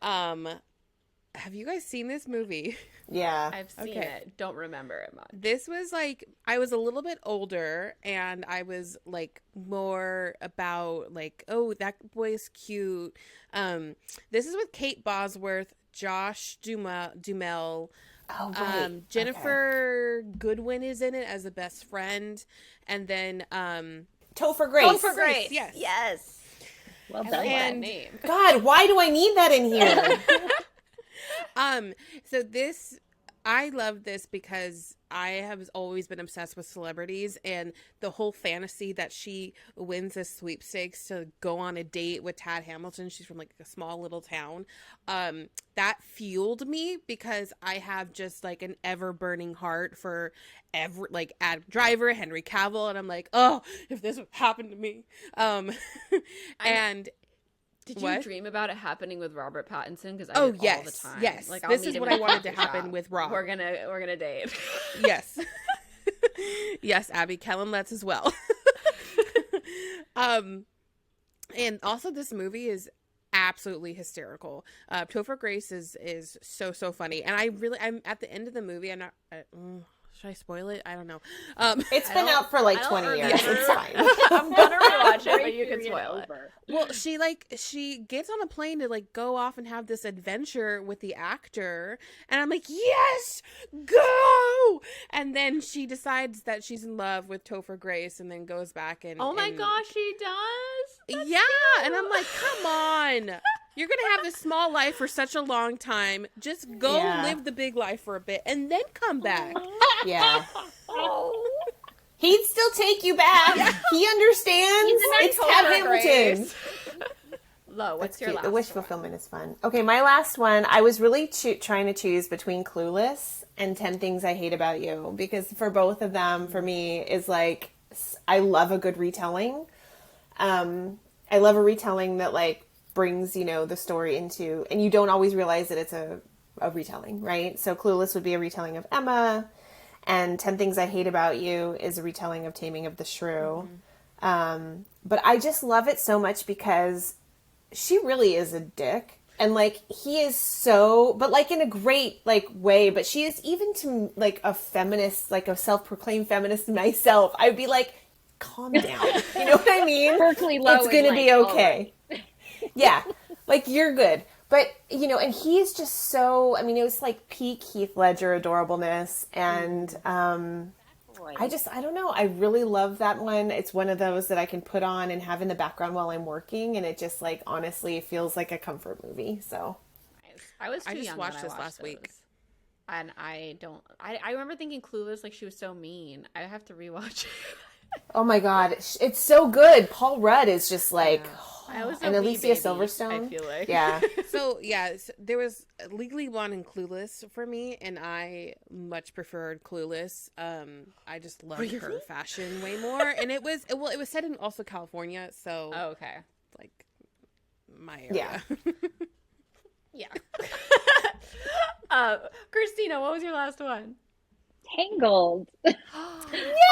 Have you guys seen this movie? Yeah. I've seen Okay. it. Don't remember it much. This was like, I was a little bit older and I was like more about like, oh, that boy is cute. This is with Kate Bosworth, Josh Duhamel, Oh, right. Jennifer Goodwin is in it as the best friend, and then Topher Grace. Topher Grace. yes. Yes. Well I done. like that And- name. God, why do I need that in here? So this, I love this because I have always been obsessed with celebrities and the whole fantasy that she wins a sweepstakes to go on a date with Tad Hamilton. She's from like a small little town. That fueled me because I have just like an ever burning heart for Adam Driver, Henry Cavill, and I'm like, oh, if this would happen to me. And Did you What? dream about it happening with Robert Pattinson? Because I Oh, did all the yes, time. yes. Like, I'll This meet is him what in I a wanted to coffee happen shop. with Rob. We're gonna date. yes. Yes, Abby Kellen Letts as well. And also this movie is absolutely hysterical. Topher Grace is so funny, and I'm at the end of the movie. I'm not. Should I spoil it? I don't know. It's been out for like I don't 20 years. remember. It's fine. I'm gonna rewatch it, but Great you can period spoil it. over. Well, she gets on a plane to like go off and have this adventure with the actor, and I'm like, yes, go! And then she decides that she's in love with Topher Grace, and then goes back and Oh my and- gosh, she does. That's yeah, cute. and I'm like, come on. You're going to have this small life for such a long time. Just go Yeah. live the big life for a bit and then come back. Yeah. Oh. He'd still take you back. He understands. He's a nice It's Tad Topher Hamilton. Grace. Lo, what's That's your cute. last The wish one? fulfillment is fun. Okay, my last one, I was really trying to choose between Clueless and 10 Things I Hate About You, because for both of them, for me, is like, I love a good retelling. I love a retelling that like brings, the story into, and you don't always realize that it's a retelling, right? So Clueless would be a retelling of Emma, and 10 Things I Hate About You is a retelling of Taming of the Shrew. But I just love it so much because she really is a dick. And like, he is so, but like in a great like way, but she is, even to like a feminist, like a self-proclaimed feminist myself, I'd be like, calm down. You know what I mean? Berkeley Lowe It's is gonna like, be all okay. Yeah. Like, you're good. But, and he's just so, I mean, it was like peak Heath Ledger adorableness. And, Boy. I don't know. I really love that one. It's one of those that I can put on and have in the background while I'm working. And it just like, honestly, feels like a comfort movie. So, I was too I just young watched when this I last week. and I remember thinking Clueless, like she was so mean. I have to rewatch it. Oh my God, it's so good. Paul Rudd is just like, I was and a Alicia wee baby, Silverstone. I feel like. Yeah. So there was Legally Blonde and Clueless for me, and I much preferred Clueless. I just loved her fashion way more, and it was set in also California, so Okay. like my area. Yeah. Christina, what was your last one? Tangled, which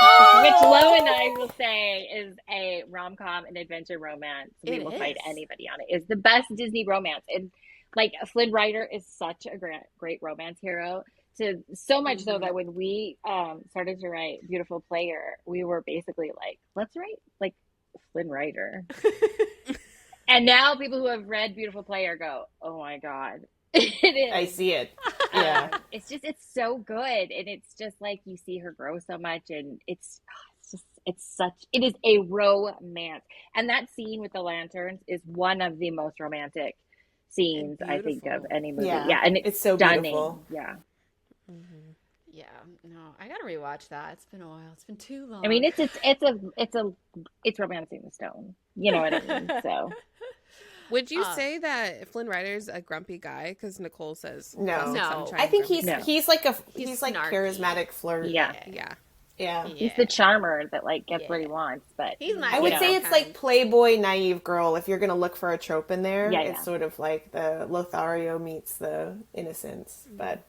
Oh! Lo and I will say is a rom-com and adventure romance. We will fight is. anybody on it. It's the best Disney romance, and like Flynn Rider is such a great romance hero. So much so that when we started to write Beautiful Player, we were basically like, let's write like Flynn Rider. And now people who have read Beautiful Player go, oh my God. It is. I see it. Yeah. It's so good. And it's just like you see her grow so much. And it is a romance. And that scene with the lanterns is one of the most romantic scenes, I think, of any movie. Yeah. And it's so stunning. beautiful. Yeah. Mm-hmm. Yeah, no, I gotta rewatch that. It's been a while. It's been too long. I mean, it's romancing the stone. You know what I mean? So. Would you say that Flynn Rider's a grumpy guy? Because Nicole says No. Sunshine I think he's like He's like snarky. charismatic flirt. Yeah. Yeah. He's the charmer that like gets what he wants, but he's not. I would say it's like Playboy naive girl. If you're gonna look for a trope in there, it's sort of like the Lothario meets the innocence, but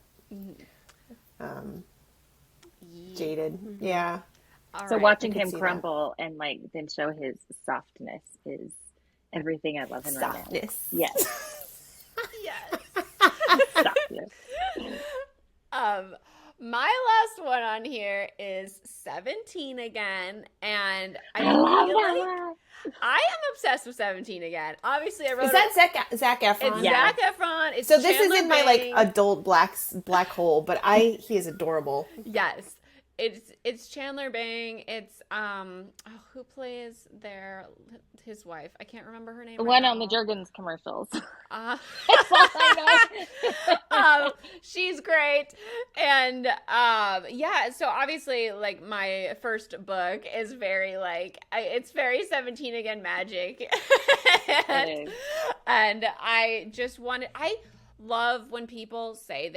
jaded. Yeah. So watching him crumble and like then show his softness is everything I love in romance. Softness. Yes. Yes. Softness. My last one on here is 17 again, and I am obsessed with 17 again. Obviously, I wrote. Is that Zac Efron? It's Zac Efron. It's so this Chandler isn't my Bing. like adult black hole, but he is adorable. Yes, it's Chandler Bing. It's who plays his wife? I can't remember her name. The right one now. on the Jergens commercials. That's all I know. She's great, and so obviously, like my first book is very it's very 17 again magic, and I just wanted I love when people say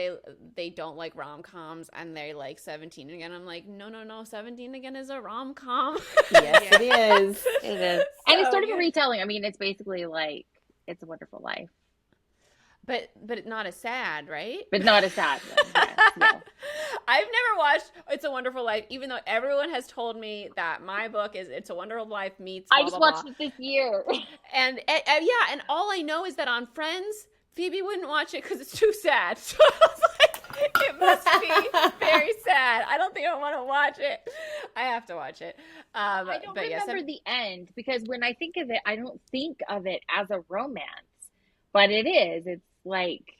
they don't like rom-coms and they like 17 again. I'm like, no, 17 again is a rom-com. Yes, it is. It is. And it's sort of a retelling. I mean, it's basically like It's a Wonderful Life. But not as sad, right? But not as sad. Yes. I've never watched It's a Wonderful Life, even though everyone has told me that my book is It's a Wonderful Life meets blah, I just blah, watched blah. it this year. And and all I know is that on Friends, Phoebe wouldn't watch it because it's too sad. So I was like, it must be very sad. I don't think I want to watch it. I have to watch it. I don't remember the end because when I think of it, I don't think of it as a romance, but it is. It's like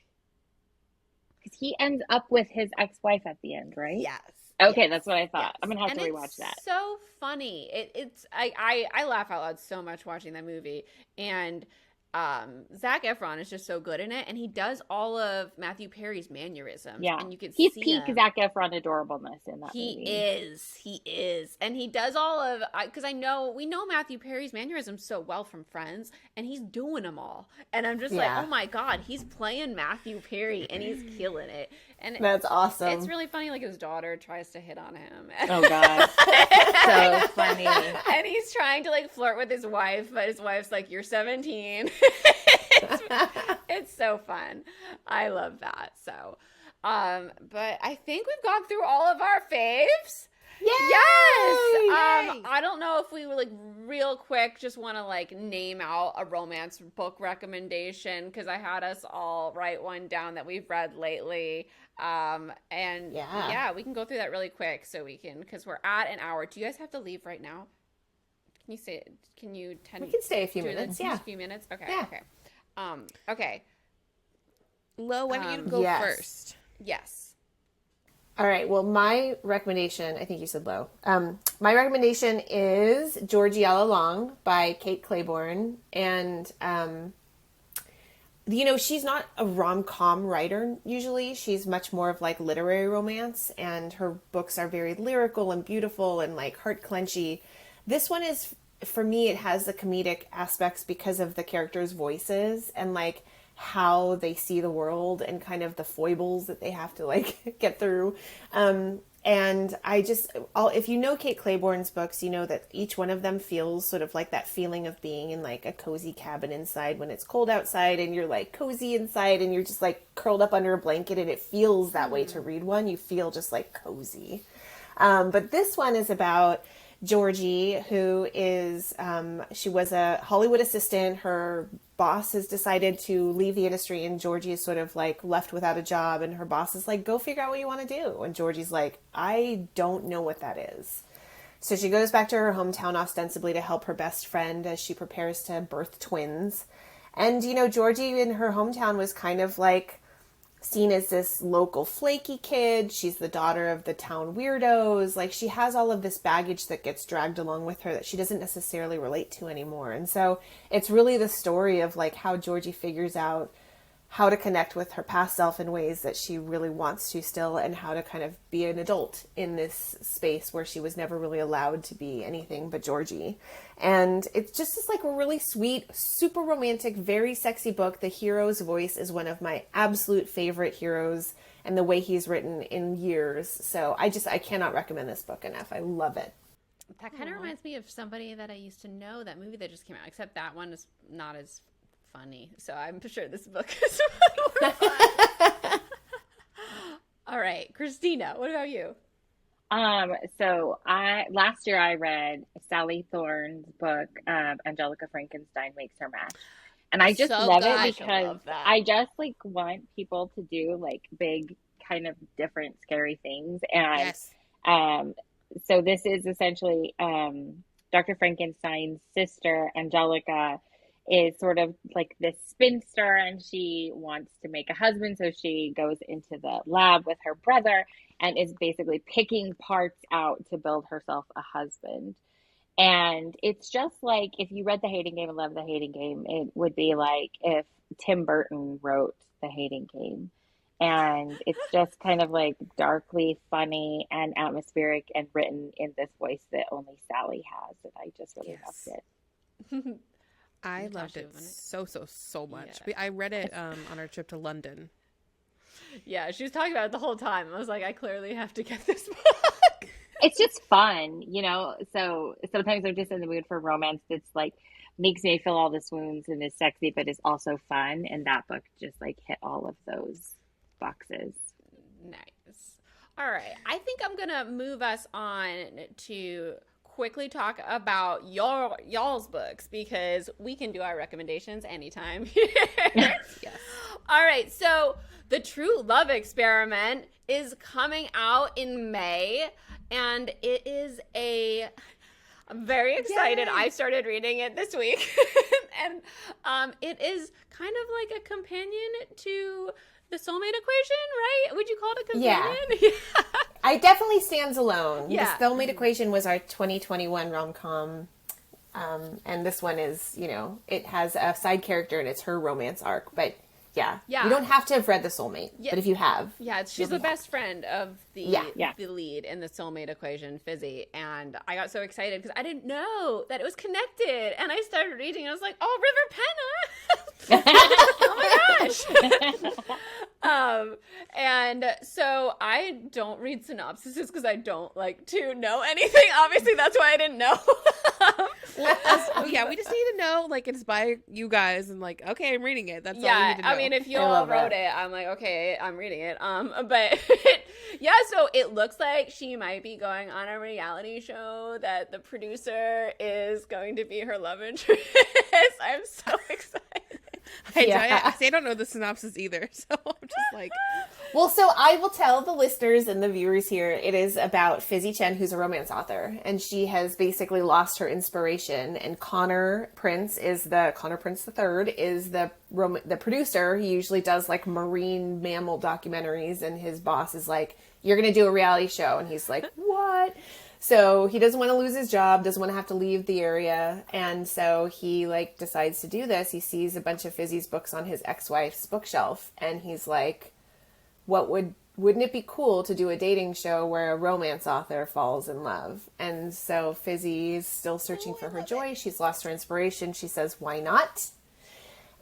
because he ends up with his ex-wife at the end, right? Yes. Okay, that's what I thought. Yes. I'm gonna have to And rewatch that. So funny. I laugh out loud so much watching that movie, and Zac Efron is just so good in it, and he does all of Matthew Perry's mannerisms. Yeah, and you can he's see peak him. Zac Efron adorableness in that movie. He is, and he does all of because we know Matthew Perry's mannerisms so well from Friends, and he's doing them all, and I'm just like, oh my god, he's playing Matthew Perry, and he's killing it, and that's awesome. It's really funny. Like his daughter tries to hit on him. Oh god, so funny. And he's trying to like flirt with his wife, but his wife's like, "You're 17." It's so fun. I love that. So, but I think we've gone through all of our faves. Yay! Yes. I don't know if we would like real quick just want to like name out a romance book recommendation because I had us all write one down that we've read lately. And we can go through that really quick so we can because we're at an hour. Do you guys have to leave right now? Can you say? Can you? We can stay a few minutes. A few minutes. Okay. Yeah. Okay. Okay. Lo, why don't you go first? Yes. All right. Well, my recommendation, I think you said Lo. My recommendation is Georgie All Along by Kate Claiborne. And she's not a rom-com writer usually. She's much more of like literary romance, and her books are very lyrical and beautiful and like heart clenchy. This one is, for me, it has the comedic aspects because of the characters' voices and like how they see the world and kind of the foibles that they have to like get through. And if you know Kate Clayborn's books, you know that each one of them feels sort of like that feeling of being in like a cozy cabin inside when it's cold outside, and you're like cozy inside and you're just like curled up under a blanket, and it feels that way to read one. You feel just like cozy. But this one is about Georgie, who is, she was a Hollywood assistant. Her boss has decided to leave the industry, and Georgie is sort of like left without a job, and her boss is like, go figure out what you want to do. And Georgie's like, I don't know what that is. So she goes back to her hometown ostensibly to help her best friend as she prepares to birth twins. And, Georgie in her hometown was kind of like seen as this local flaky kid. She's the daughter of the town weirdos. Like, she has all of this baggage that gets dragged along with her that she doesn't necessarily relate to anymore. And so it's really the story of like how Georgie figures out how to connect with her past self in ways that she really wants to still, and how to kind of be an adult in this space where she was never really allowed to be anything but Georgie. And it's just this like a really sweet, super romantic, very sexy book. The hero's voice is one of my absolute favorite heroes, and the way he's written in years. So I cannot recommend this book enough. I love it. That kind of reminds me of somebody that I used to know, that movie that just came out, except that one is not as funny. So I'm sure this book is more fun. All right, Christina, what about you? So last year I read Sally Thorne's book, Angelica Frankenstein Makes Her Match. And I just love it because I just like want people to do like big kind of different scary things. And so this is essentially Dr. Frankenstein's sister, Angelica, is sort of like this spinster, and she wants to make a husband. So she goes into the lab with her brother and is basically picking parts out to build herself a husband. And it's just like, if you read The Hating Game and love The Hating Game, it would be like if Tim Burton wrote The Hating Game. And it's just kind of like darkly funny and atmospheric and written in this voice that only Sally has. And I just really loved it. I loved it so much. Yeah. I read it on our trip to London. Yeah, she was talking about it the whole time. I was like, I clearly have to get this book. It's just fun, so sometimes I'm just in the mood for romance that's like makes me feel all the swoons and is sexy, but is also fun. And that book just like hit all of those boxes. Nice. All right. I think I'm going to move us on to quickly talk about y'all's books, because we can do our recommendations anytime. Yes. All right, so The True Love Experiment is coming out in May, and it is I'm very excited. Yay. I started reading it this week. And it is kind of like a companion to The Soulmate Equation, right? Would you call it a companion? Yeah. It definitely stands alone. Yeah. The Soulmate Equation was our 2021 rom-com. And this one is, it has a side character and it's her romance arc. But yeah. You don't have to have read The Soulmate. Yeah. But if you have. Yeah, she's the best friend of the lead in The Soulmate Equation, Fizzy. And I got so excited because I didn't know that it was connected. And I started reading and I was like, oh, River Penna. Oh my gosh. And so I don't read synopsises because I don't like to know anything. Obviously, that's why I didn't know. We just need to know, like, it's by you guys, and like, okay, I'm reading it. That's all we need to know. I mean, if you all wrote it, I'm like, okay, I'm reading it. But so it looks like she might be going on a reality show that the producer is going to be her love interest. I'm so excited. I don't know the synopsis either, so I'm just like... Well, so I will tell the listeners and the viewers here, it is about Fizzy Chen, who's a romance author, and she has basically lost her inspiration, and Connor Prince III is the producer. He usually does like marine mammal documentaries, and his boss is like, you're going to do a reality show, and he's like, what? So he doesn't want to lose his job, doesn't want to have to leave the area. And so he like decides to do this. He sees a bunch of Fizzy's books on his ex-wife's bookshelf. And he's like, wouldn't it be cool to do a dating show where a romance author falls in love? And so Fizzy's still searching for her joy. She's lost her inspiration. She says, why not?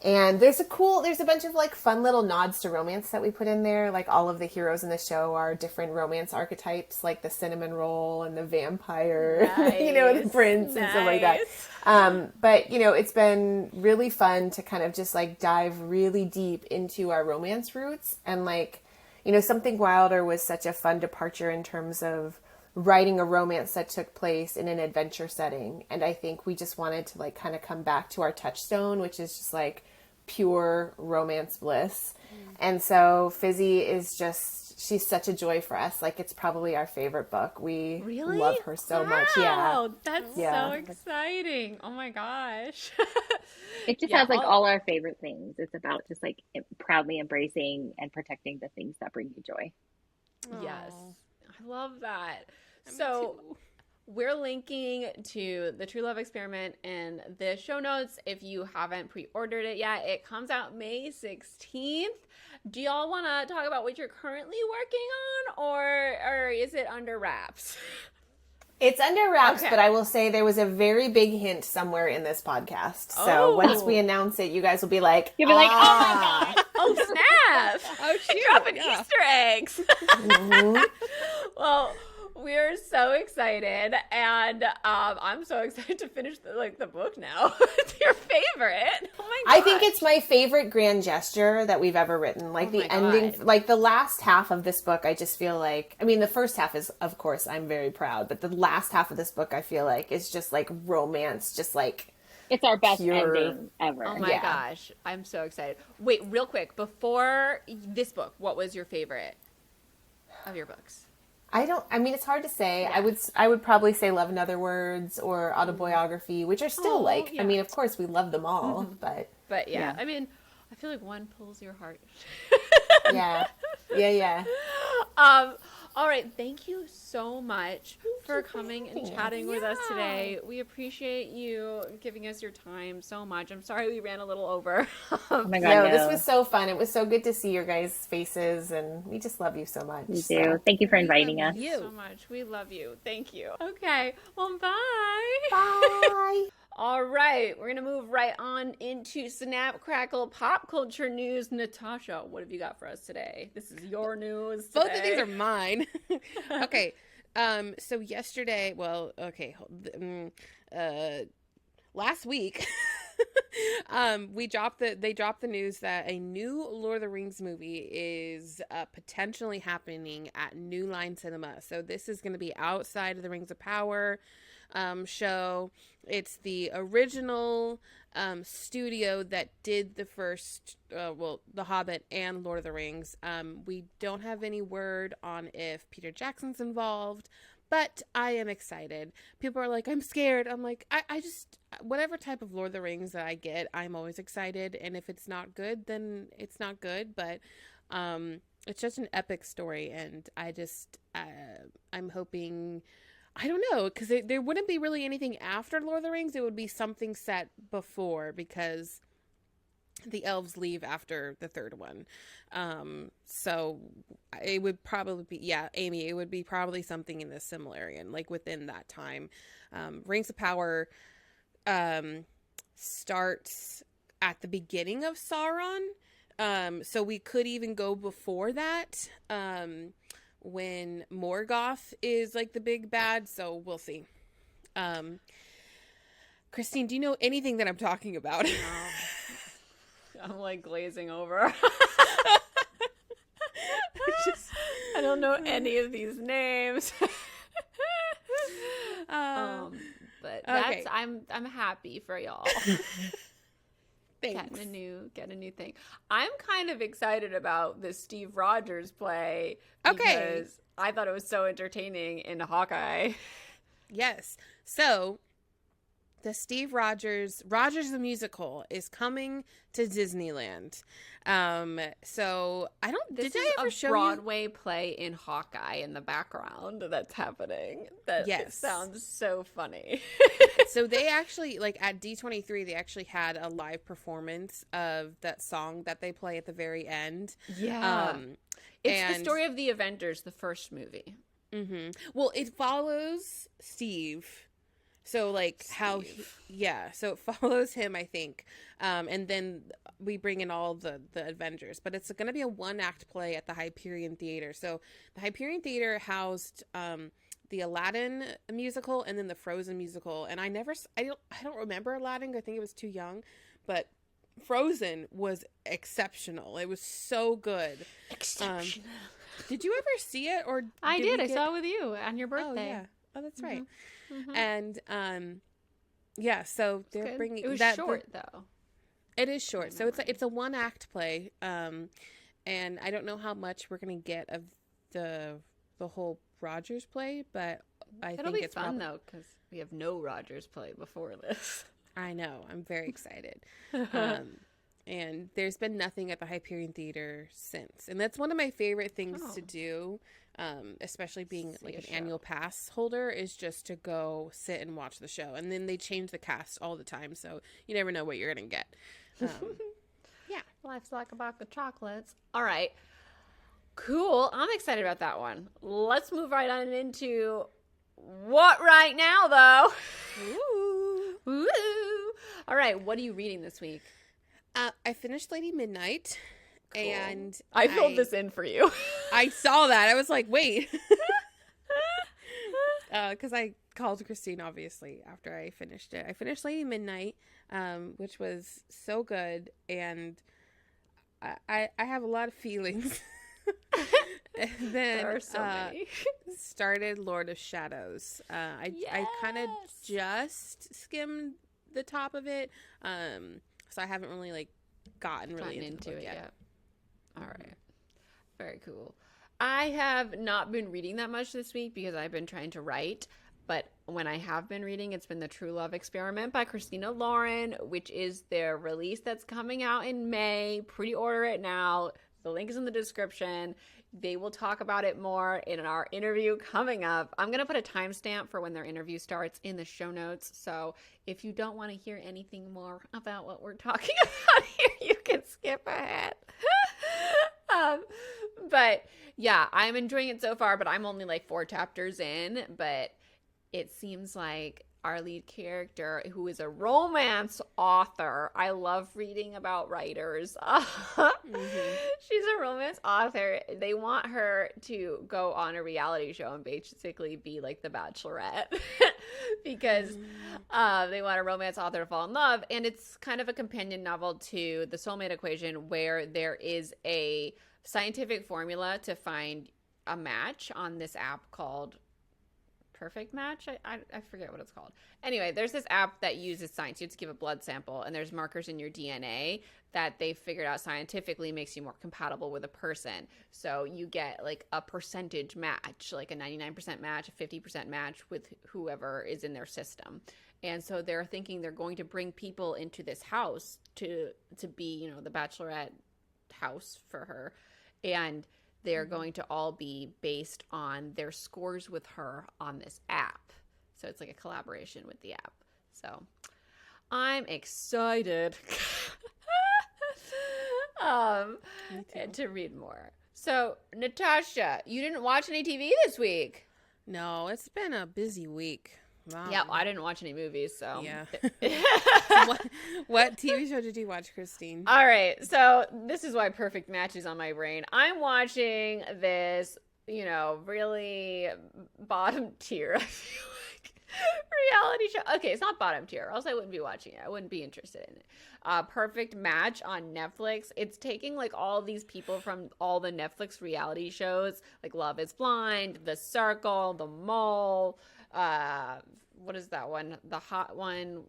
And there's a bunch of like fun little nods to romance that we put in there. Like all of the heroes in the show are different romance archetypes, like the cinnamon roll and the vampire, Nice. the prince and stuff like that. But it's been really fun to kind of just like dive really deep into our romance roots. And like, Something Wilder was such a fun departure in terms of writing a romance that took place in an adventure setting. And I think we just wanted to like kind of come back to our touchstone, which is just like pure romance bliss. And so Fizzy is she's such a joy for us. Like it's probably our favorite book. We Really love her so much. Yeah. That's so exciting. Oh my gosh. It just has like all our favorite things. It's about just like proudly embracing and protecting the things that bring you joy. Yes. I love that. So we're linking to the True Love Experiment in the show notes. If you haven't pre-ordered it yet, it comes out May 16th. Do y'all want to talk about what you're currently working on, or is it under wraps? It's under wraps, Okay. but I will say there was a very big hint somewhere in this podcast. So once we announce it, you guys will be like, You'll be like, oh my God. Oh, snap. Oh, shoot. Dropping Easter eggs. Well, we're so excited, and I'm so excited to finish the book now. It's your favorite. Oh my god! I think it's my favorite grand gesture that we've ever written. Like the ending, like the last half of this book, I just feel like, I mean, the first half is, of course, I'm very proud, but the last half of this book, I feel like is just like romance, just like it's our best pure ending ever. Oh my gosh, I'm so excited. Wait, real quick, before this book, what was your favorite of your books? I mean, it's hard to say. Yeah. I would probably say Love in Other Words or Autobiography, which are still I mean, of course we love them all, but yeah, I mean, I feel like one pulls your heart. Yeah. All right, thank you so much for coming and chatting with us today. We appreciate you giving us your time so much. I'm sorry we ran a little over. Oh my God, no, this was so fun. It was so good to see your guys' faces, and we just love you so much. You do. Thank you for inviting us. So much. We love you. Thank you. Okay, well, bye. Bye. All right, we're going to move right on into Snap Crackle pop culture news. Natasha, what have you got for us today? This is your news today. Both of these are mine. Okay. So yesterday, last week, they dropped the news that a new Lord of the Rings movie is potentially happening at New Line Cinema. So this is going to be outside of the Rings of Power show. It's the original studio that did the first The Hobbit and Lord of the Rings. We don't have any word on if Peter Jackson's involved, but I am excited. People are like, I'm scared. I'm like, I just, whatever type of Lord of the Rings that I get, I'm always excited, and if it's not good, then it's not good. But it's just an epic story, and I'm hoping, I don't know, because there wouldn't be really anything after Lord of the Rings. It would be something set before, because the elves leave after the third one. So it would probably be, Amy, it would be probably something in the similar area, and like within that time. Rings of Power starts at the beginning of Sauron. So we could even go before that. When Morgoth is like the big bad, so we'll see. Christine, do you know anything that I'm talking about? No. I'm like glazing over. I don't know any of these names. But that's, I'm happy for y'all. Thanks. Get a new thing. I'm kind of excited about the Steve Rogers play because I thought it was so entertaining in Hawkeye. Yes. So the Steve Rogers the Musical is coming to Disneyland. So I don't. This did is I ever a show Broadway play in Hawkeye in the background that's happening. That Yes. sounds so funny. So they actually, like, at D23, they actually had a live performance of that song that they play at the very end. Yeah. It's the and- story of the Avengers, the first movie. Mm-hmm. Well, it follows Steve. So, like, how so it follows him, I think. And then we bring in all the Avengers. But it's going to be a one-act play at the Hyperion Theater. So the Hyperion Theater housed the Aladdin musical and then the Frozen musical. And I don't remember Aladdin. I think it was too young. But Frozen was exceptional. It was so good. Exceptional. Did you ever see it? Or I did. we I get- saw it with you on your Oh, birthday. yeah. Oh, that's right. Mhm. And yeah, so they're Good. bringing It was that short, though. it is short. So memory. it's a one act play. And I don't know how much we're gonna get of the whole Rogers play, but I It'll think be it's fun, probably, though, because we have no Rogers play before this. I know. I'm very excited. And there's been nothing at the Hyperion Theater since. And that's one of my favorite things to do, especially being See like a an show. annual pass holder, is just to go sit and watch the show. And then they change the cast all the time, so you never know what you're going to get. Yeah. Life's like a box of chocolates. All right. Cool. I'm excited about that one. Let's move right on into what right now, though. Ooh. Woo! All right. What are you reading this week? I finished Lady Midnight, and I filled this in for you. I saw that. I was like, wait. Because I called Christine, obviously, after I finished it. I finished Lady Midnight, which was so good, and I have a lot of feelings. And then There are so many. started Lord of Shadows. I kind of just skimmed the top of it, so I haven't really like gotten into it yet. All right. Very cool. I have not been reading that much this week because I've been trying to write. But when I have been reading, it's been The True Love Experiment by Christina Lauren, which is their release that's coming out in May. Pre-order it now. The link is in the description. They will talk about it more in our interview coming up. I'm going to put a timestamp for when their interview starts in the show notes. So if you don't want to hear anything more about what we're talking about here, you can skip ahead. But yeah, I'm enjoying it so far, but I'm only like 4 chapters in. But it seems like our lead character, who is a romance author. I love reading about writers. She's a romance author. They want her to go on a reality show and basically be like the Bachelorette because they want a romance author to fall in love. And it's kind of a companion novel to The Soulmate Equation, where there is a scientific formula to find a match on this app called Perfect Match. I forget what it's called. Anyway, there's this app that uses science. You have to give a blood sample, and there's markers in your DNA that they figured out scientifically makes you more compatible with a person. So you get like a percentage match, like a 99% match, a 50% match with whoever is in their system. And so they're thinking they're going to bring people into this house to be, you know, the Bachelorette house for her. And they're going to all be based on their scores with her on this app. So it's like a collaboration with the app. So I'm excited to read more. So Natasha, you didn't watch any TV this week. No, it's been a busy week. Wow. Yeah, well, I didn't watch any movies, so. Yeah. So what TV show did you watch, Christine? All right, so this is why Perfect Match is on my brain. I'm watching this, you know, really bottom tier, I feel like, reality show. Okay, it's not bottom tier, or else I wouldn't be watching it. I wouldn't be interested in it. Perfect Match on Netflix. It's taking like all these people from all the Netflix reality shows, like Love is Blind, The Circle, The Mole, what is that one? The hot one,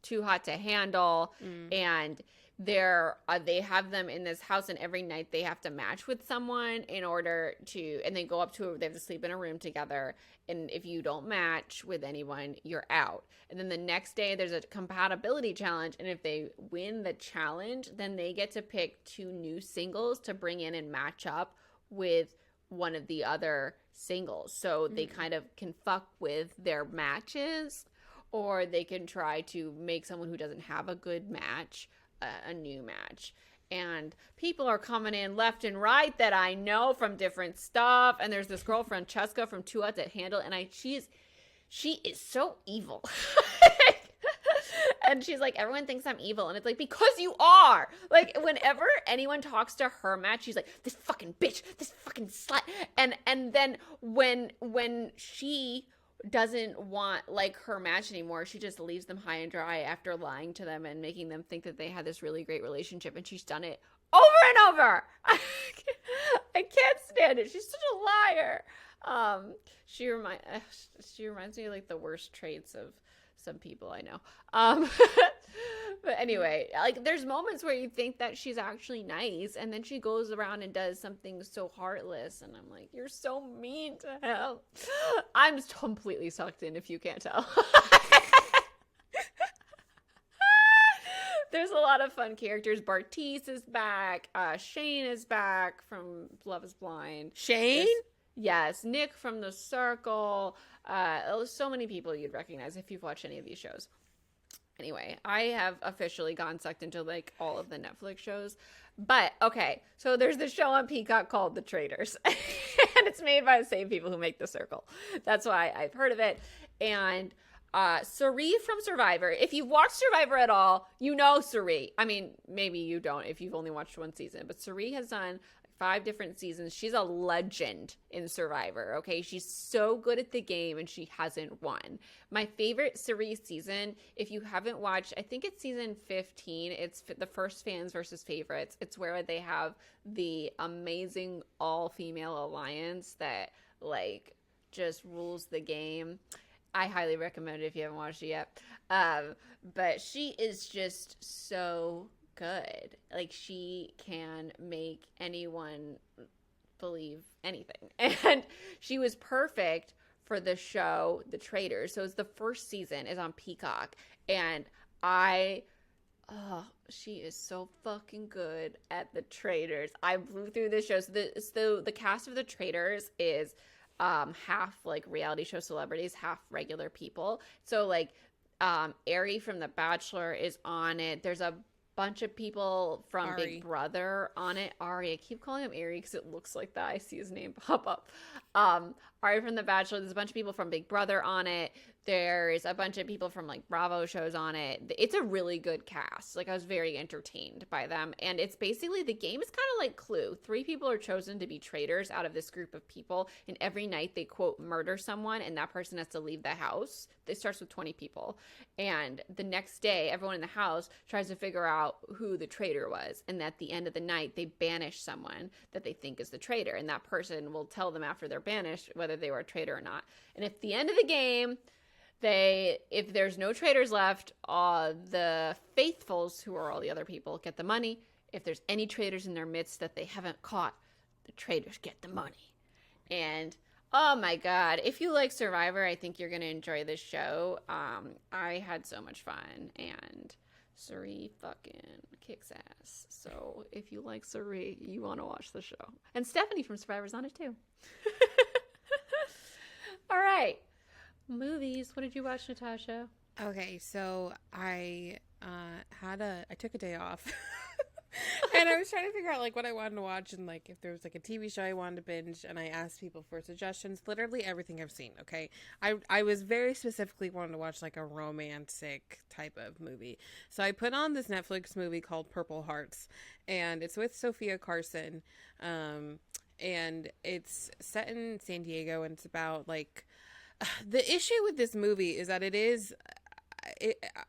Too Hot to Handle, and they have them in this house, and every night they have to match with someone in order to, and they go up to, they have to sleep in a room together, and if you don't match with anyone, you're out. And then the next day there's a compatibility challenge, and if they win the challenge, then they get to pick 2 new singles to bring in and match up with one of the other singles. So they kind of can fuck with their matches, or they can try to make someone who doesn't have a good match a new match. And people are coming in left and right that I know from different stuff. And there's this girl, Francesca from Two Outs at Handle, and she is so evil. And she's like, everyone thinks I'm evil, and it's like, because you are. Like, whenever anyone talks to her match, she's like, this fucking bitch, this fucking slut. And then when she doesn't want like her match anymore, she just leaves them high and dry after lying to them and making them think that they had this really great relationship, and she's done it over and over. I can't stand it. She's such a liar. She reminds me of like the worst traits of some people I know. But anyway, like there's moments where you think that she's actually nice, and then she goes around and does something so heartless, and I'm like, you're so mean to him. I'm completely sucked in, if you can't tell. There's a lot of fun characters. Bartiz is back. Shane is back from Love is Blind. Shane? Yes, Nick from The Circle. So many people you'd recognize if you've watched any of these shows. Anyway, I have officially gotten sucked into like all of the Netflix shows. But okay, so there's this show on Peacock called The Traitors. And it's made by the same people who make The Circle. That's why I've heard of it. And Suri from Survivor. If you've watched Survivor at all, you know Suri. I mean, maybe you don't if you've only watched one season. But Suri has done 5 different seasons. She's a legend in Survivor, okay? She's so good at the game, and she hasn't won. My favorite Suri season, if you haven't watched, I think it's season 15. It's the first fans versus favorites. It's where they have the amazing all-female alliance that, like, just rules the game. I highly recommend it if you haven't watched it yet. But she is just so good. Like, she can make anyone believe anything. And she was perfect for the show The Traitors. So it's the first season is on Peacock, and she is so fucking good at The Traitors. I blew through this show. So the cast of The Traitors is half like reality show celebrities, half regular people. So like Ari from The Bachelor is on it. There's a bunch of people from Ari. Big Brother on it. Ari, I keep calling him Ari because it looks like that. I see his name pop up. Ari from The Bachelor. There's a bunch of people from Big Brother on it. There's a bunch of people from like Bravo shows on it. It's a really good cast. Like, I was very entertained by them. And it's basically, the game is kind of like Clue. 3 people are chosen to be traitors out of this group of people. And every night they, quote, murder someone, and that person has to leave the house. It starts with 20 people. And the next day, everyone in the house tries to figure out who the traitor was. And at the end of the night, they banish someone that they think is the traitor. And that person will tell them after they're banished whether they were a traitor or not. And at the end of the game, if there's no traitors left, the faithfuls, who are all the other people, get the money. If there's any traitors in their midst that they haven't caught, the traitors get the money. And oh my god, if you like Survivor, I think you're gonna enjoy this show. I had so much fun, and Suri fucking kicks ass. So if you like Suri, you want to watch the show. And Stephanie from Survivor's on it too. All right. Movies. What did you watch, Natasha? Okay, so I took a day off. And I was trying to figure out like what I wanted to watch, and like if there was like a TV show I wanted to binge, and I asked people for suggestions. Literally everything I've seen. Okay, I was very specifically wanting to watch like a romantic type of movie, so I put on this Netflix movie called Purple Hearts, and it's with Sophia Carson, and it's set in San Diego, and it's about like the issue with this movie is that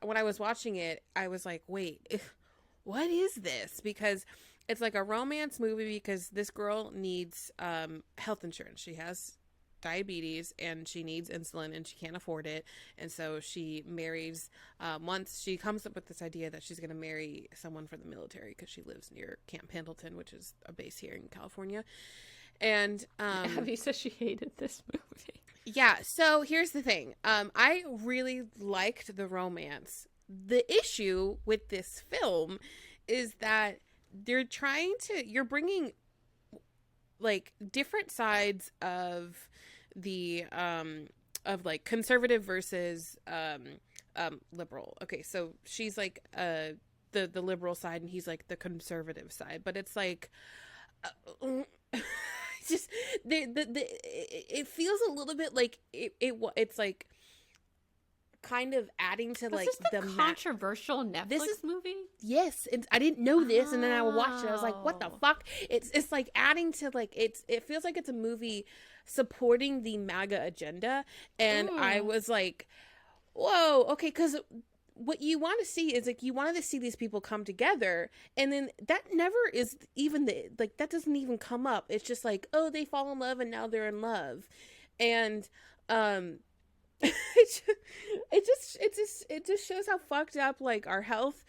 when I was watching it, I was like, wait. What is this? Because it's like a romance movie because this girl needs health insurance. She has diabetes and she needs insulin and she can't afford it. And so she marries, once she comes up with this idea that she's going to marry someone from the military because she lives near Camp Pendleton, which is a base here in California. And Abby says she hated this movie. Yeah, so here's the thing. I really liked the romance. The issue with this film is that you're bringing like different sides of the of like conservative versus liberal. Okay, so she's like the liberal side and he's like the conservative side, but it's like just it feels a little bit like it's like kind of adding to Was like this the controversial Netflix movie? Yes, I didn't know this, and then I watched it. I was like, "What the fuck?" It's like adding to like it feels like it's a movie supporting the MAGA agenda, and I was like, "Whoa, okay," because what you want to see is like you wanted to see these people come together, and then that never is even that doesn't even come up. It's just like, oh, they fall in love and now they're in love, and it just shows how fucked up like our health,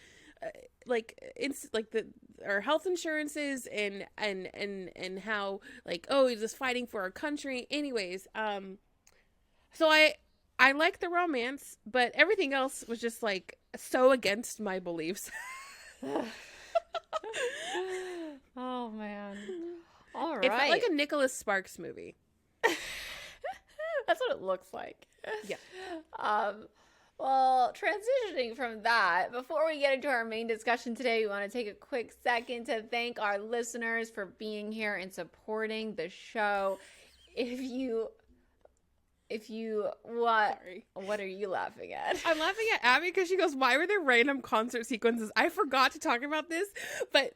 our health insurances and how like, oh, we're just fighting for our country. Anyways, so I like the romance, but everything else was just like so against my beliefs. Oh man. All right. It felt like a Nicholas Sparks movie. That's what it looks like. Yeah. Well, transitioning from that, before we get into our main discussion today, we want to take a quick second to thank our listeners for being here and supporting the show. What are you laughing at? I'm laughing at Abby because she goes, why were there random concert sequences? I forgot to talk about this, but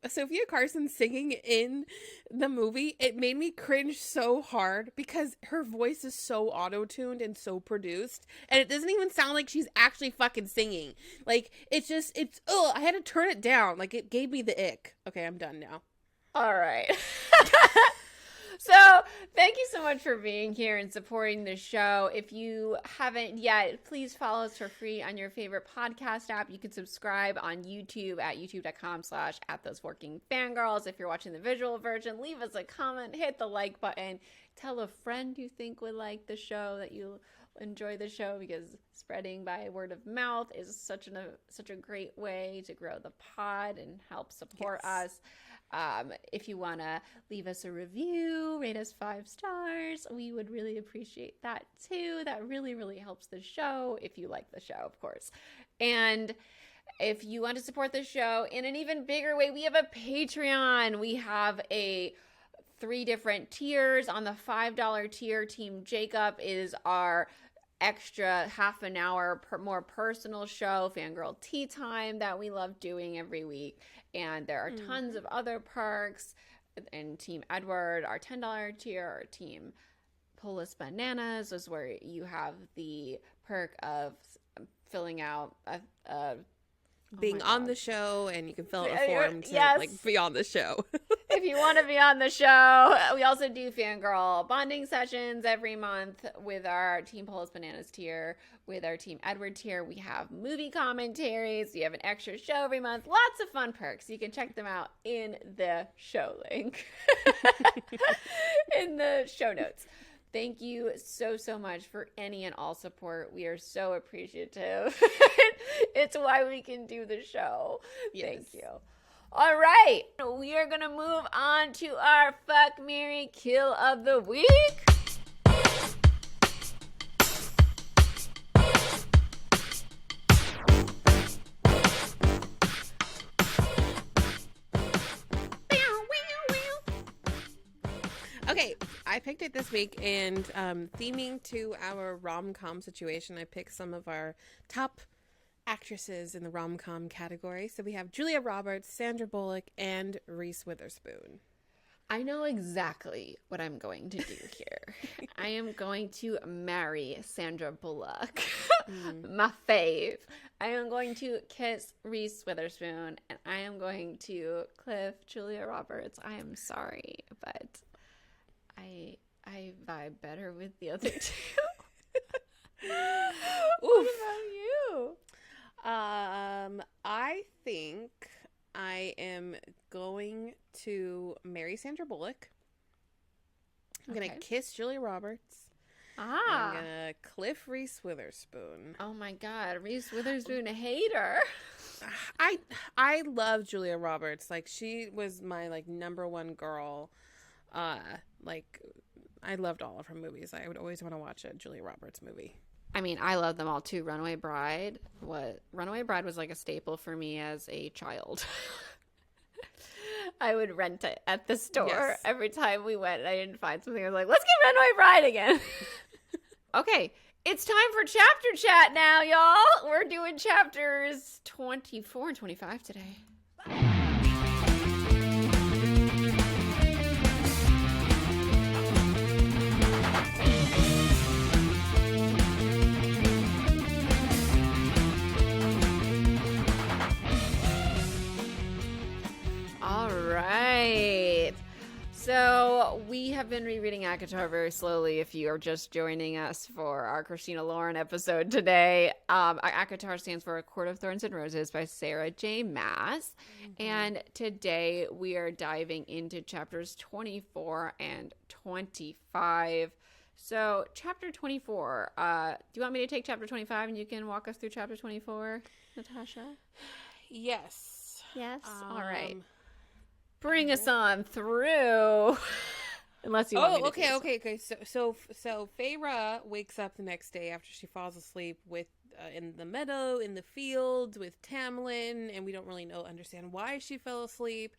Sophia Carson singing in the movie, it made me cringe so hard because her voice is so auto-tuned and so produced, and it doesn't even sound like she's actually fucking singing. Like, I had to turn it down. Like, it gave me the ick. Okay, I'm done now. All right. So, thank you so much for being here and supporting the show. If you haven't yet, please follow us for free on your favorite podcast app. You can subscribe on YouTube at youtube.com/@thoseforkingfangirls. If you're watching the visual version, leave us a comment, hit the like button, tell a friend you think would like the show, that you enjoy the show, because spreading by word of mouth is such a great way to grow the pod and help support us. If you want to leave us a review, rate us 5 stars, we would really appreciate that too. That really, really helps the show, if you like the show, of course. And if you want to support the show in an even bigger way, we have a Patreon. We have 3 different tiers. On the $5 tier, Team Jacob is our extra half an hour more personal show, Fangirl Tea Time, that we love doing every week. And there are tons of other perks. And Team Edward, our $10 tier, or Team Polis Bananas is where you have the perk of filling out being on the show, and you can fill out a form to like be on the show. If you want to be on the show. We also do fangirl bonding sessions every month with our Team Polis Bananas tier. With our Team Edward tier, we have movie commentaries. We have an extra show every month. Lots of fun perks. You can check them out in the show link in the show notes. Thank you so, so much for any and all support. We are so appreciative. It's why we can do the show. Yes. Thank you. All right. We are going to move on to our Fuck, Marry, Kill of the week. Okay, I picked it this week, and theming to our rom-com situation, I picked some of our top actresses in the rom-com category. So we have Julia Roberts, Sandra Bullock, and Reese Witherspoon. I know exactly what I'm going to do here. I am going to marry Sandra Bullock, my fave. I am going to kiss Reese Witherspoon, and I am going to cliff Julia Roberts. I am sorry, but I vibe better with the other two. What about you? I think I am going to marry Sandra Bullock. I'm gonna kiss Julia Roberts. I'm gonna cliff Reese Witherspoon. Oh my God, Reese Witherspoon, a hater. I love Julia Roberts. Like, she was my like number one girl. Like, I loved all of her movies. I would always want to watch a Julia Roberts movie. I mean, I love them all too. Runaway Bride was like a staple for me as a child. I would rent it at the store every time we went and I didn't find something. I was like, let's get Runaway Bride again. Okay, it's time for chapter chat now, y'all. We're doing chapters 24 and 25 today. All right. So we have been rereading ACOTAR very slowly if you are just joining us for our Christina Lauren episode today. ACOTAR stands for A Court of Thorns and Roses by Sarah J Maas. And today we are diving into chapters 24 and 25. So chapter 24, do you want me to take chapter 25 and you can walk us through chapter 24, Natasha? Yes. Yes? All right. Bring us on through. Unless you want me to okay. So Feyre wakes up the next day after she falls asleep with in the meadow, in the fields with Tamlin, and we don't really understand why she fell asleep.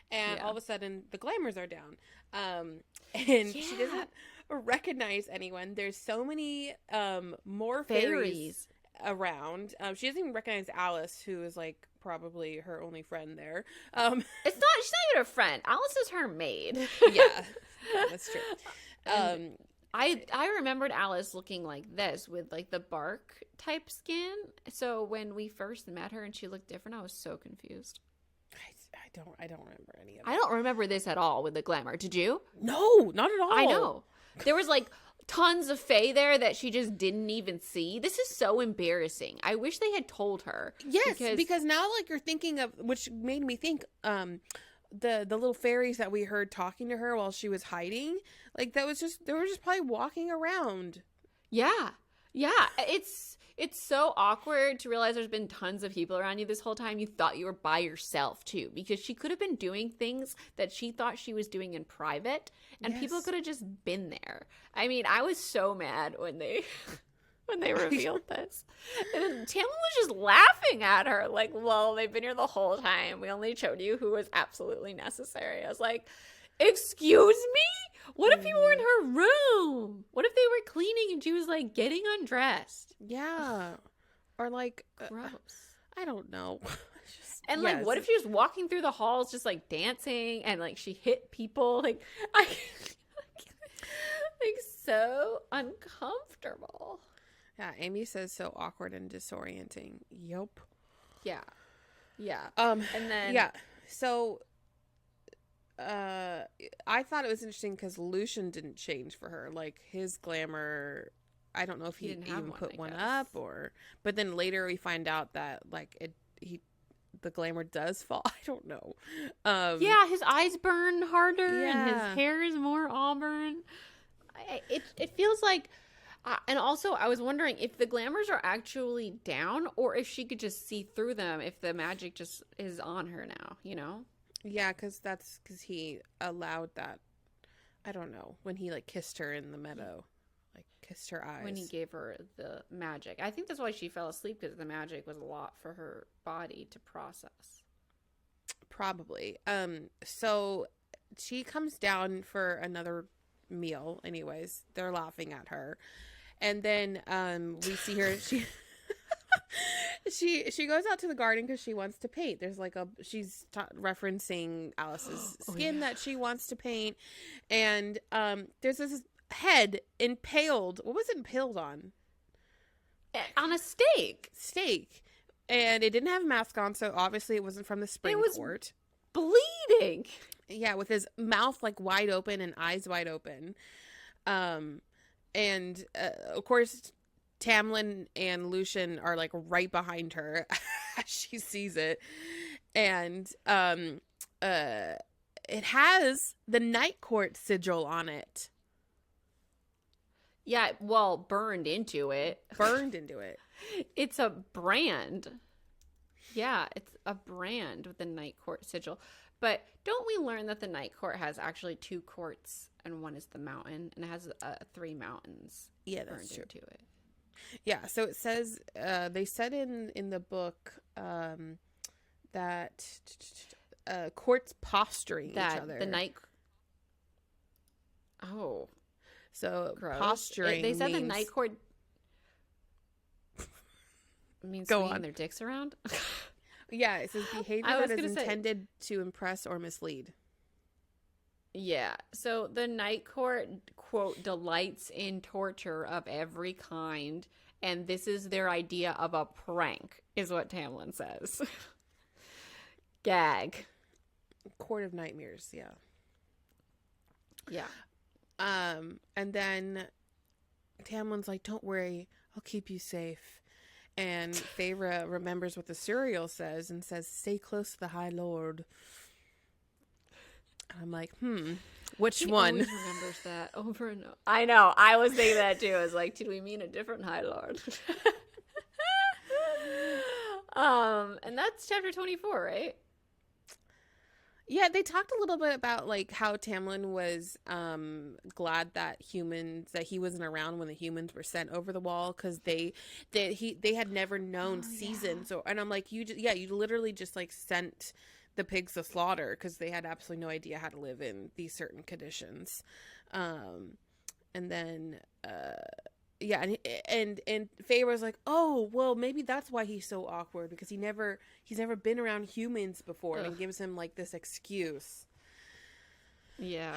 And all of a sudden, the glamours are down, and she doesn't recognize anyone. There's so many more fairies around. She doesn't even recognize Alice, who is like probably her only friend there. She's not even a friend. Alice is her maid. Yeah, that's true. I remembered Alice looking like this with like the bark type skin. So when we first met her and she looked different, I was so confused. I don't remember any of it. I don't remember this at all with the glamour. Did you? No, not at all. I know. There was like tons of fae there that she just didn't even see. This is so embarrassing. I wish they had told her. Yes, because now like you're thinking of, which made me think the little fairies that we heard talking to her while she was hiding, like they were just probably walking around. Yeah. It's so awkward to realize there's been tons of people around you this whole time. You thought you were by yourself too, because she could have been doing things that she thought she was doing in private, and people could have just been there. I mean, I was so mad when they revealed this. And then Tamlin was just laughing at her, like, "Lol, they've been here the whole time. We only showed you who was absolutely necessary." I was like, "Excuse me? What if you were in her room? What if they were cleaning and she was like getting undressed?" Yeah. Or like, Gross. I don't know. And like, what if she was walking through the halls just like dancing and like she hit people? Like, like so uncomfortable. Yeah, Amy says so awkward and disorienting. Yup. Yeah. And then so I thought it was interesting because Lucian didn't change for her. Like, his glamour, I don't know if he even put one up, but then later we find out that like the glamour does fall. I don't know. Yeah, his eyes burn harder and his hair is more auburn. It feels like, and also I was wondering if the glamours are actually down or if she could just see through them, if the magic just is on her now, you know? Yeah, because he allowed that. I don't know, when he like kissed her in the meadow, like kissed her eyes. When he gave her the magic. I think that's why she fell asleep, because the magic was a lot for her body to process. Probably. So she comes down for another meal anyways. They're laughing at her. And then we see her, she goes out to the garden because she wants to paint. There's like she's referencing Alice's skin that she wants to paint, and there's this head impaled. What was it impaled on? On a stake, and it didn't have a mask on, so obviously it wasn't from the spring court. Bleeding. Yeah, with his mouth like wide open and eyes wide open. And of course, Tamlin and Lucian are like right behind her as she sees it. And it has the Night Court sigil on it. Yeah, well, burned into it. Burned into it. It's a brand. Yeah, it's a brand with the Night Court sigil. But don't we learn that the Night Court has actually 2 courts and one is the mountain, and it has 3 mountains burned into it. Yeah, so it says they said in the book that courts posturing each other. The night. Oh, so gross. Posturing. They said means... the Night Court means Go swinging on. their dicks around. Yeah, it says behavior that is intended to impress or mislead. Yeah, so the Night Court, quote, delights in torture of every kind, and this is their idea of a prank, is what Tamlin says. Gag. Court of Nightmares, yeah. Yeah. And then Tamlin's like, don't worry, I'll keep you safe. And Feyre remembers what the serial says and says, stay close to the High Lord. And I'm like, which one? Always remembers that over and over. I know. I was thinking that too. I was like, did we mean a different High Lord? And that's chapter 24, right? Yeah, they talked a little bit about like how Tamlin was glad that he wasn't around when the humans were sent over the wall, because they had never known season. Yeah. So, and I'm like, you literally just like sent the pigs to slaughter because they had absolutely no idea how to live in these certain conditions. And then and Feyre was like, oh well, maybe that's why he's so awkward, because he's never been around humans before. And gives him like this excuse. Yeah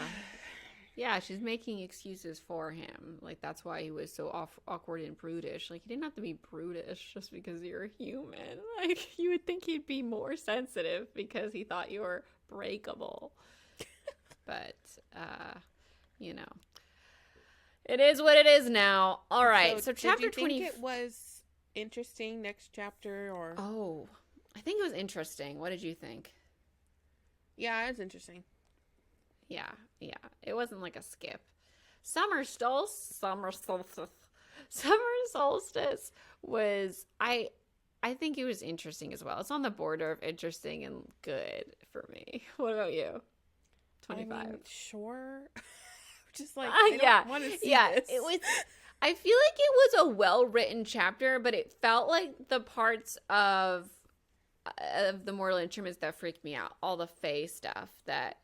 she's making excuses for him, like that's why he was so awkward and brutish. Like, he didn't have to be brutish just because you're a human. Like, you would think he'd be more sensitive because he thought you were breakable. But it is what it is now. All right. So chapter 20. Think it was interesting next chapter, or? Oh, I think it was interesting. What did you think? Yeah, it was interesting. Yeah. It wasn't like a skip. Summer solstice was, I think it was interesting as well. It's on the border of interesting and good for me. What about you? 25. I mean, sure. Just like, I don't want to see this. It was. I feel like it was a well-written chapter, but it felt like the parts of the Mortal Instruments that freaked me out, all the Fae stuff that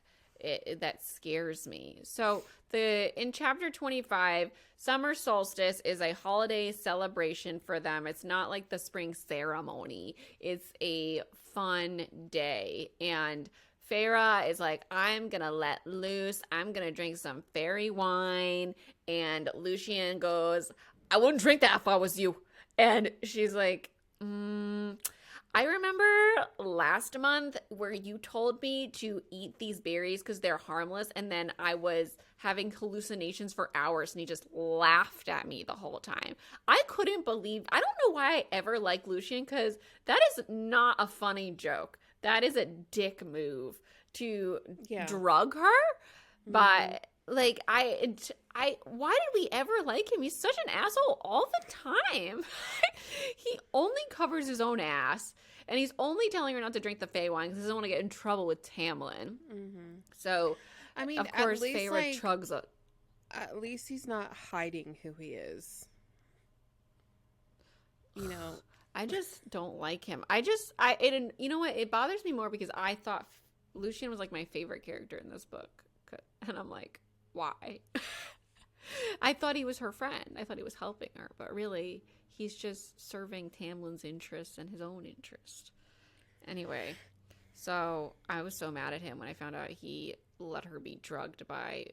scares me. So in chapter 25, summer solstice is a holiday celebration for them. It's not like the spring ceremony. It's a fun day, and Feyre is like, I'm going to let loose. I'm going to drink some fairy wine. And Lucian goes, I wouldn't drink that if I was you. And she's like, I remember last month where you told me to eat these berries because they're harmless. And then I was having hallucinations for hours and he just laughed at me the whole time. I couldn't believe, I don't know why I ever liked Lucian, because that is not a funny joke. That is a dick move to drug her. But like, why did we ever like him? He's such an asshole all the time. He only covers his own ass, and he's only telling her not to drink the Fey wine because he doesn't want to get in trouble with Tamlin. So, I mean, of course, Feyre chugs up. At least he's not hiding who he is. You know. I just don't like him. You know what? It bothers me more because I thought Lucian was like my favorite character in this book. And I'm like, why? I thought he was her friend. I thought he was helping her. But really, he's just serving Tamlin's interests and his own interest. Anyway, so I was so mad at him when I found out he let her be drugged by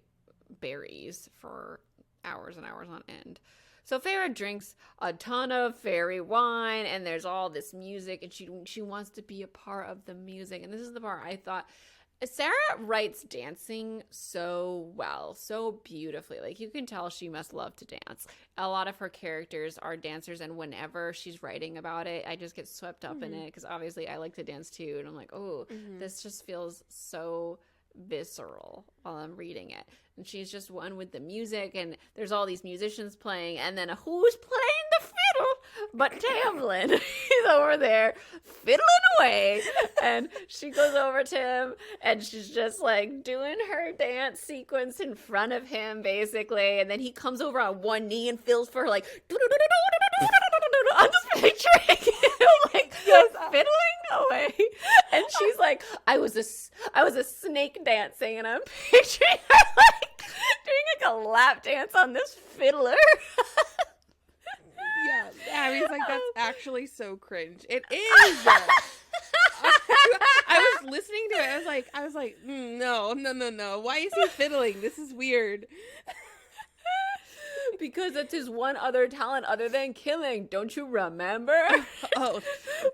berries for hours and hours on end. So Feyre drinks a ton of fairy wine, and there's all this music, and she wants to be a part of the music. And this is the part I thought, Sarah writes dancing so well, so beautifully. Like, you can tell she must love to dance. A lot of her characters are dancers, and whenever she's writing about it, I just get swept up in it because obviously I like to dance too. And I'm like, oh, this just feels so visceral while I'm reading it. And she's just one with the music, and there's all these musicians playing, and then who's playing the fiddle but Tamlin? He's over there fiddling away, and she goes over to him, and she's just like doing her dance sequence in front of him, basically. And then he comes over on one knee and feels for her, like, I'm just picturing him like fiddling away, and she's like, I was a snake dancing, and I'm picturing her like doing like a lap dance on this fiddler. Yeah, Abby's like, that's actually so cringe. It is. I was listening to it. I was like, no. Why is he fiddling? This is weird. Because it's his one other talent other than killing. Don't you remember? Oh,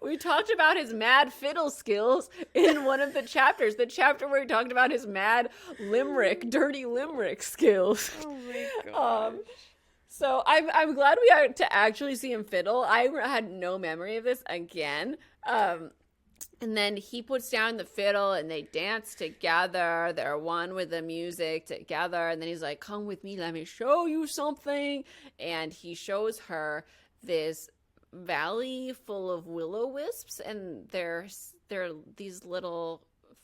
we talked about his mad fiddle skills in one of the chapters. The chapter where we talked about his mad dirty limerick skills. oh my god. So I'm glad we got to actually see him fiddle. I had no memory of this again. And then he puts down the fiddle and they dance together. They're one with the music together. And then he's like, come with me, let me show you something. And he shows her this valley full of will-o-wisps. And they're these little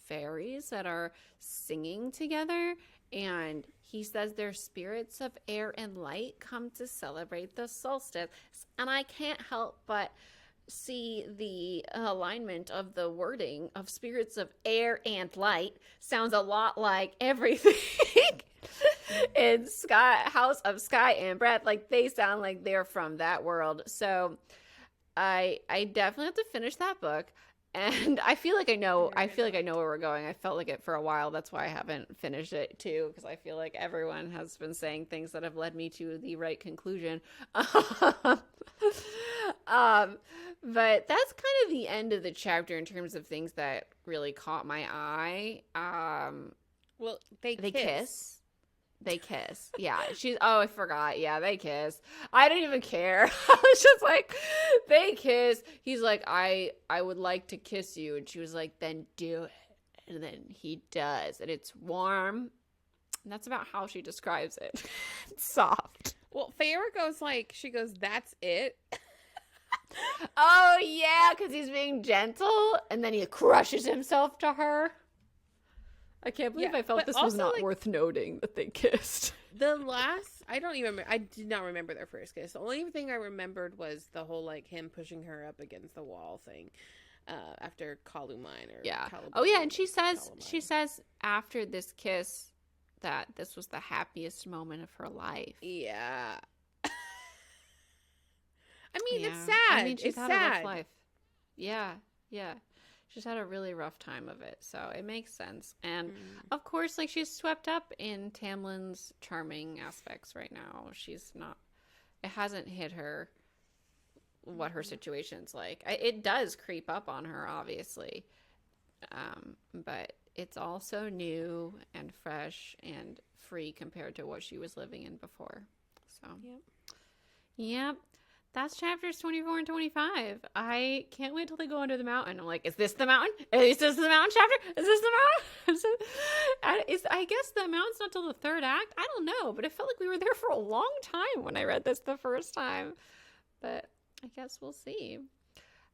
fairies that are singing together. And he says they're spirits of air and light come to celebrate the solstice. And I can't help but see the alignment of the wording of spirits of air and light sounds a lot like everything in House of Sky and Breath. Like, they sound like they're from that world. So I definitely have to finish that book. And I feel like I know where we're going. I felt like it for a while. That's why I haven't finished it too, because I feel like everyone has been saying things that have led me to the right conclusion. But that's kind of the end of the chapter in terms of things that really caught my eye. Well, they kiss. They kiss. Yeah. I forgot. Yeah, they kiss. I didn't even care. I was just like, they kiss. He's like, I would like to kiss you. And she was like, then do it. And then he does. And it's warm. And that's about how she describes it. It's soft. Well, Feyre goes she goes, that's it. Oh, yeah, because he's being gentle. And then he crushes himself to her. I can't believe I felt this was not worth noting that they kissed. I did not remember their first kiss. The only thing I remembered was the whole him pushing her up against the wall thing after Kalumine or Caliban. Oh yeah, and she says after this kiss that this was the happiest moment of her life. Yeah. I mean, yeah. it's sad. I mean, she's had sad. a rough life. Yeah. She's had a really rough time of it, so it makes sense. And of course, she's swept up in Tamlin's charming aspects right now. It hasn't hit her what her situation's like. It does creep up on her, obviously. But it's also new and fresh and free compared to what she was living in before. So, Yep. That's chapters 24 and 25. I can't wait till they go under the mountain. I'm like, is this the mountain? Is this the mountain chapter? Is this the mountain? I guess the mountain's not till the third act. I don't know, but it felt like we were there for a long time when I read this the first time. But I guess we'll see.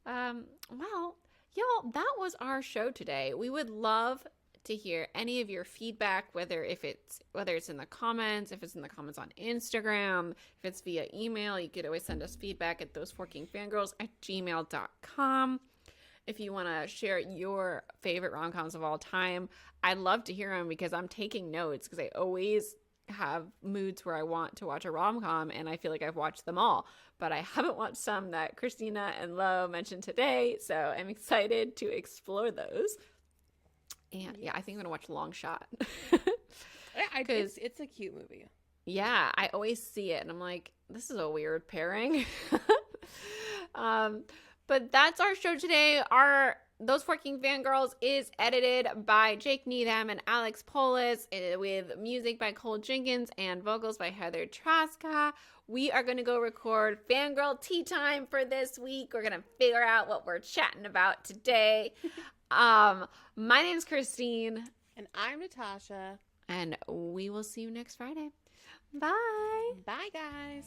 Well, y'all, that was our show today. We would love to hear any of your feedback, whether it's in the comments, if it's in the comments on Instagram, if it's via email. You could always send us feedback at thoseforkingfangirls@gmail.com. If you want to share your favorite rom-coms of all time, I'd love to hear them because I'm taking notes, because I always have moods where I want to watch a rom-com and I feel like I've watched them all, but I haven't watched some that Christina and Lo mentioned today, so I'm excited to explore those. And I think I'm going to watch Long Shot. It's a cute movie. Yeah, I always see it and I'm like, this is a weird pairing. But that's our show today. Those Forking Fangirls is edited by Jake Needham and Alex Polis, with music by Cole Jenkins and vocals by Heather Traska. We are going to go record Fangirl Tea Time for this week. We're going to figure out what we're chatting about today. My name's Christine. And I'm Natasha. And we will see you next Friday. Bye. Bye, guys.